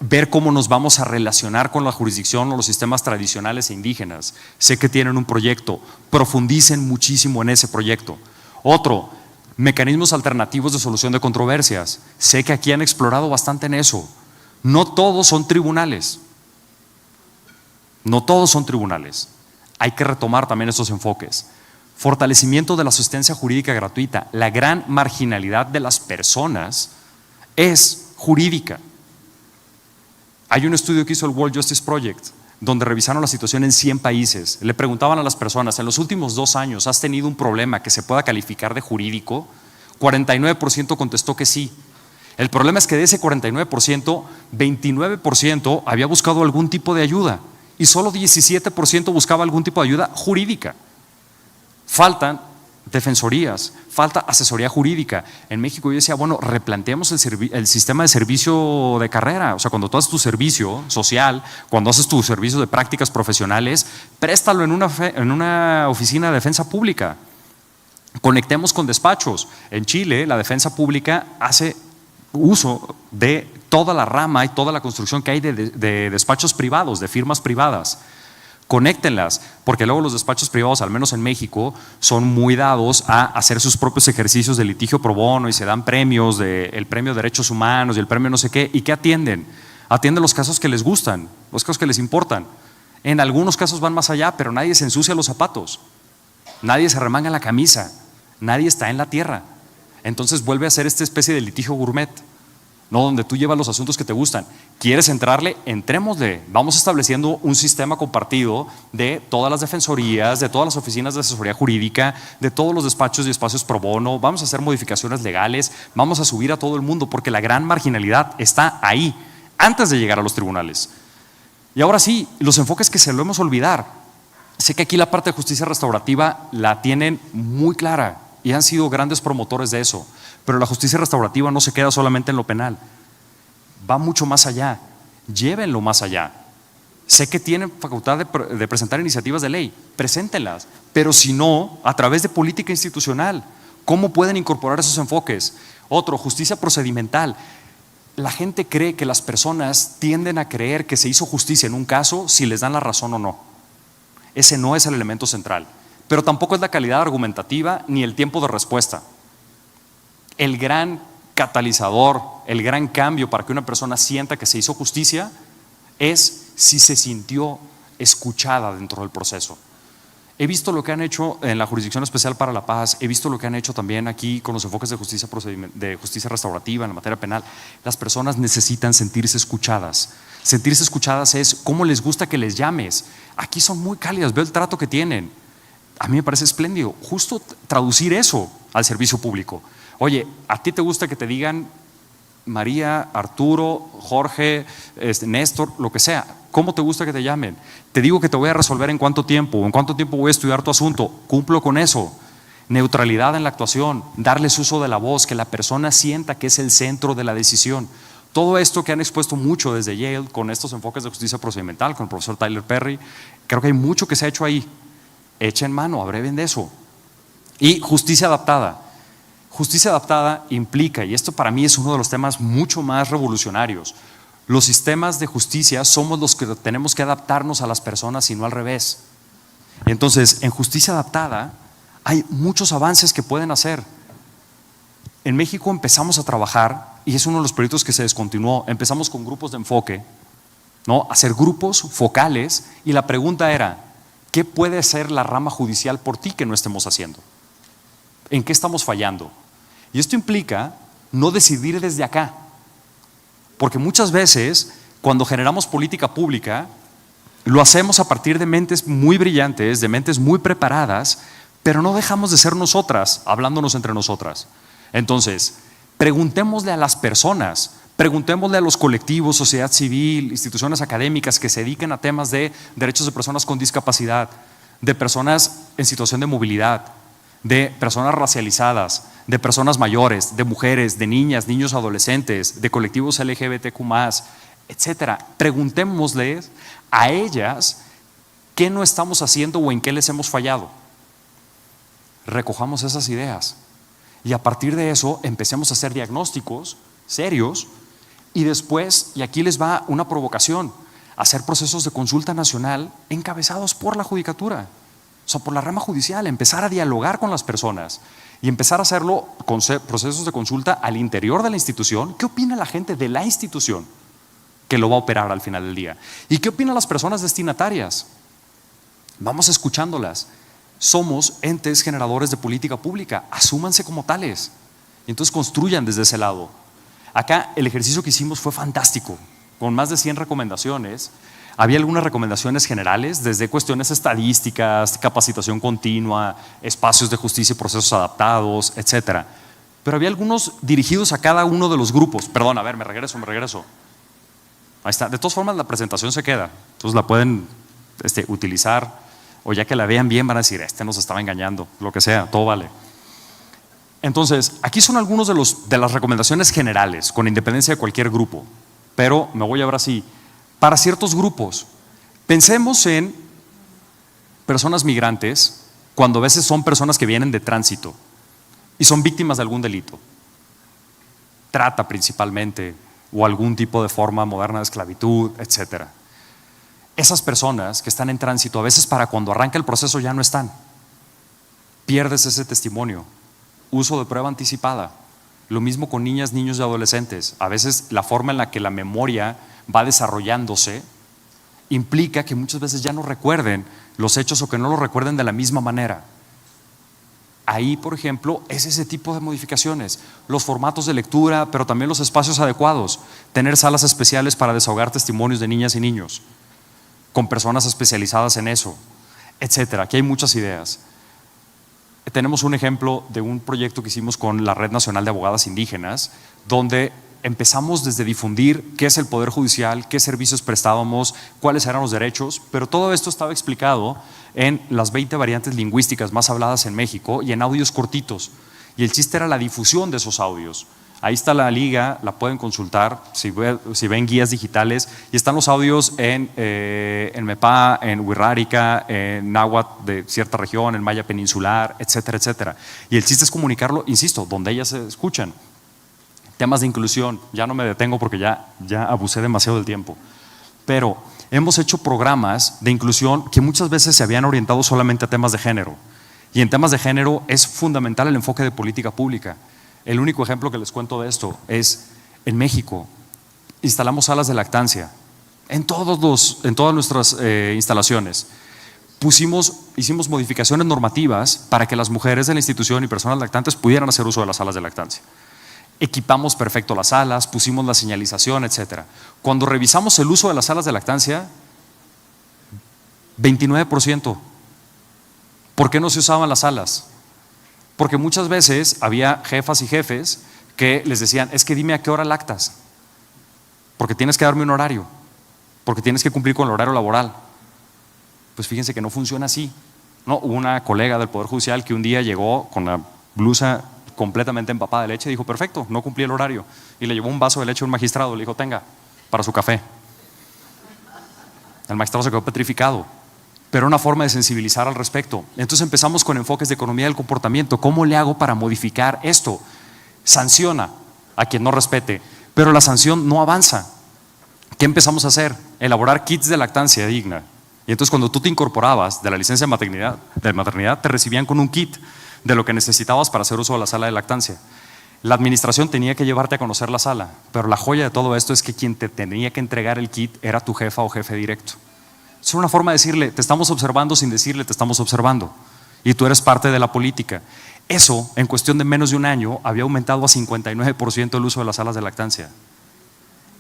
[SPEAKER 2] ver cómo nos vamos a relacionar con la jurisdicción o los sistemas tradicionales e indígenas. Sé que tienen un proyecto, profundicen muchísimo en ese proyecto. Otro, mecanismos alternativos de solución de controversias. Sé que aquí han explorado bastante en eso. No todos son tribunales. No todos son tribunales. Hay que retomar también estos enfoques. Fortalecimiento de la asistencia jurídica gratuita. La gran marginalidad de las personas es jurídica. Hay un estudio que hizo el World Justice Project donde revisaron la situación en 100 países. Le preguntaban a las personas, en los últimos 2 años, ¿has tenido un problema que se pueda calificar de jurídico? 49% contestó que sí. El problema es que de ese 49%, 29% había buscado algún tipo de ayuda y solo 17% buscaba algún tipo de ayuda jurídica. Faltan defensorías, falta asesoría jurídica. En México yo decía, replanteemos el sistema de servicio de carrera. O sea, cuando tú haces tu servicio social, cuando haces tu servicio de prácticas profesionales, préstalo en una oficina de defensa pública. Conectemos con despachos. En Chile, la defensa pública hace uso de toda la rama y toda la construcción que hay de despachos privados, de firmas privadas. Conéctenlas, porque luego los despachos privados, al menos en México, son muy dados a hacer sus propios ejercicios de litigio pro bono y se dan premios, el premio de derechos humanos y el premio no sé qué. ¿Y qué atienden? Atienden los casos que les gustan, los casos que les importan. En algunos casos van más allá, pero nadie se ensucia los zapatos, nadie se remanga la camisa, nadie está en la tierra. Entonces vuelve a ser esta especie de litigio gourmet, no donde tú llevas los asuntos que te gustan. ¿Quieres entrarle? Entrémosle. Vamos estableciendo un sistema compartido de todas las defensorías, de todas las oficinas de asesoría jurídica, de todos los despachos y espacios pro bono. Vamos a hacer modificaciones legales, vamos a subir a todo el mundo, porque la gran marginalidad está ahí, antes de llegar a los tribunales. Y ahora sí, los enfoques que solemos olvidar. Sé que aquí la parte de justicia restaurativa la tienen muy clara y han sido grandes promotores de eso, pero la justicia restaurativa no se queda solamente en lo penal, va mucho más allá. Llévenlo más allá. Sé que tienen facultad de presentar iniciativas de ley, preséntenlas, pero si no, a través de política institucional, ¿cómo pueden incorporar esos enfoques? Otro, justicia procedimental. la gente cree que las personas tienden a creer que se hizo justicia en un caso si les dan la razón o no. Ese no es el elemento central, pero tampoco es la calidad argumentativa ni el tiempo de respuesta. El gran catalizador, el gran cambio para que una persona sienta que se hizo justicia es si se sintió escuchada dentro del proceso. He visto lo que han hecho en la Jurisdicción Especial para la Paz, he visto lo que han hecho también aquí con los enfoques de justicia restaurativa en la materia penal. Las personas necesitan sentirse escuchadas. Sentirse escuchadas es cómo les gusta que les llames. Aquí son muy cálidas, veo el trato que tienen. A mí me parece espléndido, justo traducir eso al servicio público. Oye, ¿a ti te gusta que te digan María, Arturo, Jorge, Néstor, lo que sea? ¿Cómo te gusta que te llamen? Te digo que te voy a resolver en cuánto tiempo, voy a estudiar tu asunto, cumplo con eso. Neutralidad en la actuación, darles uso de la voz, que la persona sienta que es el centro de la decisión. Todo esto que han expuesto mucho desde Yale con estos enfoques de justicia procedimental, con el profesor Tyler Perry, creo que hay mucho que se ha hecho ahí. Echen mano, abreven de eso. Y justicia adaptada. Justicia adaptada implica, y esto para mí es uno de los temas mucho más revolucionarios, los sistemas de justicia somos los que tenemos que adaptarnos a las personas y no al revés. Entonces, en justicia adaptada hay muchos avances que pueden hacer. En México empezamos a trabajar, y es uno de los proyectos que se descontinuó, empezamos con grupos de enfoque, ¿no? Hacer grupos focales, y la pregunta era, ¿qué puede hacer la rama judicial por ti que no estemos haciendo? ¿En qué estamos fallando? Y esto implica no decidir desde acá. Porque muchas veces, cuando generamos política pública, lo hacemos a partir de mentes muy brillantes, de mentes muy preparadas, pero no dejamos de ser nosotras, hablándonos entre nosotras. Entonces, preguntémosle a las personas, preguntémosle a los colectivos, sociedad civil, instituciones académicas que se dediquen a temas de derechos de personas con discapacidad, de personas en situación de movilidad, de personas racializadas, de personas mayores, de mujeres, de niñas, niños, adolescentes, de colectivos LGBTQ+, etcétera. Preguntémosles a ellas qué no estamos haciendo o en qué les hemos fallado. Recojamos esas ideas y a partir de eso empecemos a hacer diagnósticos serios y después, y aquí les va una provocación, hacer procesos de consulta nacional encabezados por la judicatura. O sea, por la rama judicial, empezar a dialogar con las personas y empezar a hacerlo con procesos de consulta al interior de la institución. ¿Qué opina la gente de la institución que lo va a operar al final del día? ¿Y qué opinan las personas destinatarias? Vamos escuchándolas. Somos entes generadores de política pública, asúmanse como tales. Y entonces construyan desde ese lado. Acá el ejercicio que hicimos fue fantástico, con más de 100 recomendaciones. Había algunas recomendaciones generales, desde cuestiones estadísticas, capacitación continua, espacios de justicia y procesos adaptados, etcétera. Pero había algunos dirigidos a cada uno de los grupos. Perdón, a ver, me regreso. Ahí está. De todas formas, la presentación se queda. Entonces la pueden utilizar, o ya que la vean bien van a decir, nos estaba engañando, lo que sea, todo vale. Entonces, aquí son algunos de las recomendaciones generales, con independencia de cualquier grupo. Pero me voy ahora sí. Para ciertos grupos, pensemos en personas migrantes, cuando a veces son personas que vienen de tránsito y son víctimas de algún delito, trata principalmente, o algún tipo de forma moderna de esclavitud, etcétera. Esas personas que están en tránsito, a veces para cuando arranca el proceso ya no están. Pierdes ese testimonio. Uso de prueba anticipada. Lo mismo con niñas, niños y adolescentes. A veces la forma en la que la memoria va desarrollándose implica que muchas veces ya no recuerden los hechos o que no los recuerden de la misma manera. Ahí, por ejemplo, es ese tipo de modificaciones, los formatos de lectura, pero también los espacios adecuados, tener salas especiales para desahogar testimonios de niñas y niños, con personas especializadas en eso, etcétera. Aquí hay muchas ideas. Tenemos un ejemplo de un proyecto que hicimos con la Red Nacional de Abogadas Indígenas, donde empezamos desde difundir qué es el Poder Judicial, qué servicios prestábamos, cuáles eran los derechos, pero todo esto estaba explicado en las 20 variantes lingüísticas más habladas en México y en audios cortitos. Y el chiste era la difusión de esos audios. Ahí está la liga, la pueden consultar si ven guías digitales, y están los audios en Mepá, en Wixárika, en náhuatl de cierta región, en maya peninsular, etcétera, etcétera. Y el chiste es comunicarlo, insisto, donde ellas se escuchan. Temas de inclusión, ya no me detengo porque ya abusé demasiado del tiempo, pero hemos hecho programas de inclusión que muchas veces se habían orientado solamente a temas de género, y en temas de género es fundamental el enfoque de política pública. El único ejemplo que les cuento de esto es en México. Instalamos salas de lactancia en todas nuestras instalaciones. Hicimos modificaciones normativas para que las mujeres de la institución y personas lactantes pudieran hacer uso de las salas de lactancia. Equipamos perfecto las salas, pusimos la señalización, etcétera. Cuando revisamos el uso de las salas de lactancia, 29%. ¿Por qué no se usaban las salas? Porque muchas veces había jefas y jefes que les decían, es que dime a qué hora lactas, porque tienes que darme un horario, porque tienes que cumplir con el horario laboral. Pues fíjense que no funciona así. No, hubo una colega del Poder Judicial que un día llegó con la blusa completamente empapada de leche y dijo, perfecto, no cumplí el horario, y le llevó un vaso de leche a un magistrado, le dijo, tenga, para su café. El magistrado se quedó petrificado, pero una forma de sensibilizar al respecto. Entonces empezamos con enfoques de economía del comportamiento. ¿Cómo le hago para modificar esto? Sanciona a quien no respete, pero la sanción no avanza. ¿Qué empezamos a hacer? Elaborar kits de lactancia digna. Y entonces cuando tú te incorporabas de la licencia de maternidad, te recibían con un kit de lo que necesitabas para hacer uso de la sala de lactancia. La administración tenía que llevarte a conocer la sala, pero la joya de todo esto es que quien te tenía que entregar el kit era tu jefa o jefe directo. Es una forma de decirle, te estamos observando sin decirle, te estamos observando, y tú eres parte de la política. Eso, en cuestión de menos de un año, había aumentado a 59% el uso de las salas de lactancia.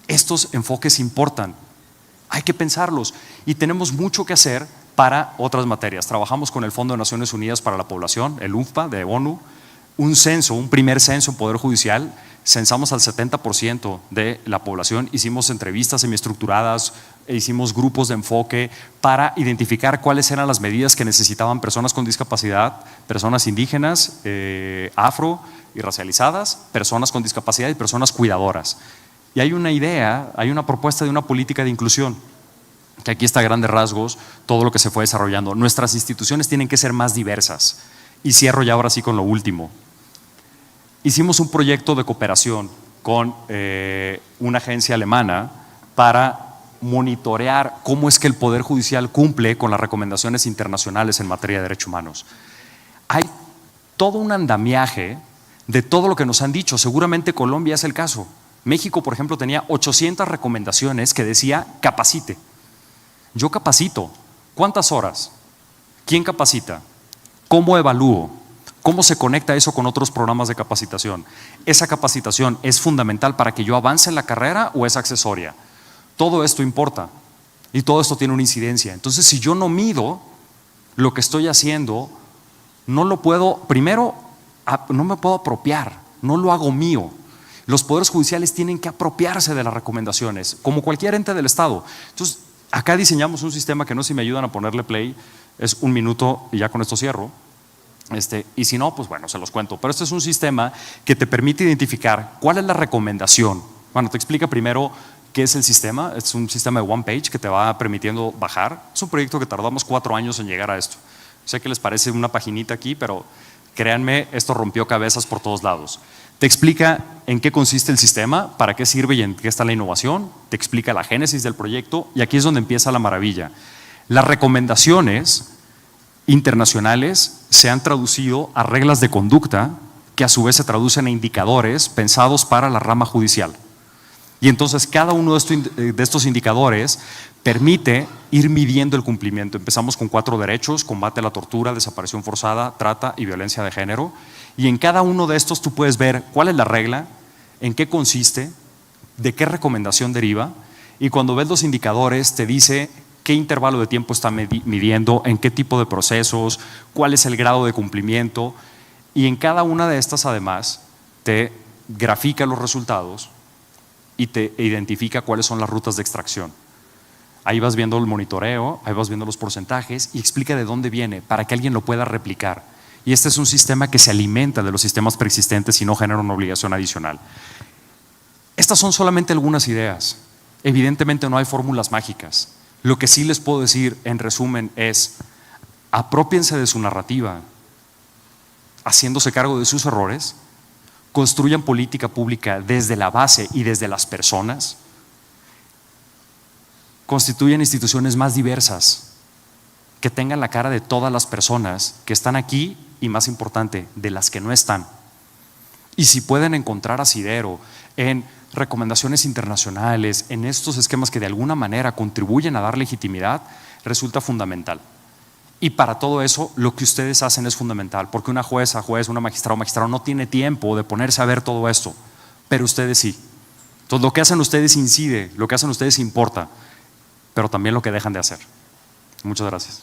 [SPEAKER 2] Estos enfoques importan, hay que pensarlos, y tenemos mucho que hacer para otras materias. Trabajamos con el Fondo de Naciones Unidas para la Población, el UNFPA de ONU, un primer censo en Poder Judicial. Censamos al 70% de la población, hicimos entrevistas semiestructuradas, hicimos grupos de enfoque para identificar cuáles eran las medidas que necesitaban personas con discapacidad, personas indígenas, afro y racializadas, personas con discapacidad y personas cuidadoras. Y hay una idea, hay una propuesta de una política de inclusión, que aquí está a grandes rasgos todo lo que se fue desarrollando. Nuestras instituciones tienen que ser más diversas. Y cierro ya ahora sí con lo último. Hicimos un proyecto de cooperación con una agencia alemana para monitorear cómo es que el Poder Judicial cumple con las recomendaciones internacionales en materia de derechos humanos. Hay todo un andamiaje de todo lo que nos han dicho. Seguramente Colombia es el caso. México, por ejemplo, tenía 800 recomendaciones que decía capacite. Yo capacito. ¿Cuántas horas? ¿Quién capacita? ¿Cómo evalúo? ¿Cómo se conecta eso con otros programas de capacitación? ¿Esa capacitación es fundamental para que yo avance en la carrera o es accesoria? Todo esto importa y todo esto tiene una incidencia. Entonces, si yo no mido lo que estoy haciendo, no lo puedo, primero, no me puedo apropiar, no lo hago mío. Los poderes judiciales tienen que apropiarse de las recomendaciones, como cualquier ente del Estado. Entonces, acá diseñamos un sistema que no sé si me ayudan a ponerle play, es 1 minuto y ya con esto cierro. Y si no, pues bueno, se los cuento. Pero este es un sistema que te permite identificar cuál es la recomendación. Bueno, te explica primero qué es el sistema. Es un sistema de one page que te va permitiendo bajar. Es un proyecto que tardamos 4 años en llegar a esto. Sé que les parece una paginita aquí, pero créanme, esto rompió cabezas por todos lados. Te explica en qué consiste el sistema, para qué sirve y en qué está la innovación. Te explica la génesis del proyecto y aquí es donde empieza la maravilla. Las recomendaciones internacionales se han traducido a reglas de conducta que a su vez se traducen a indicadores pensados para la rama judicial. Y entonces cada uno de estos indicadores permite ir midiendo el cumplimiento. Empezamos con 4 derechos: combate a la tortura, desaparición forzada, trata y violencia de género. Y en cada uno de estos tú puedes ver cuál es la regla, en qué consiste, de qué recomendación deriva, y cuando ves los indicadores te dice qué intervalo de tiempo está midiendo, en qué tipo de procesos, cuál es el grado de cumplimiento, y en cada una de estas además te grafica los resultados y te identifica cuáles son las rutas de extracción. Ahí vas viendo el monitoreo, ahí vas viendo los porcentajes y explica de dónde viene para que alguien lo pueda replicar. Y este es un sistema que se alimenta de los sistemas preexistentes y no genera una obligación adicional. Estas son solamente algunas ideas. Evidentemente no hay fórmulas mágicas. Lo que sí les puedo decir en resumen es: aprópiense de su narrativa, haciéndose cargo de sus errores, construyan política pública desde la base y desde las personas, constituyan instituciones más diversas, que tengan la cara de todas las personas que están aquí y, más importante, de las que no están. Y si pueden encontrar asidero en recomendaciones internacionales, en estos esquemas que de alguna manera contribuyen a dar legitimidad, resulta fundamental. Y para todo eso, lo que ustedes hacen es fundamental, porque una jueza, juez, una magistrada o magistrado no tiene tiempo de ponerse a ver todo esto, pero ustedes sí. Entonces, lo que hacen ustedes incide, lo que hacen ustedes importa, pero también lo que dejan de hacer. Muchas gracias.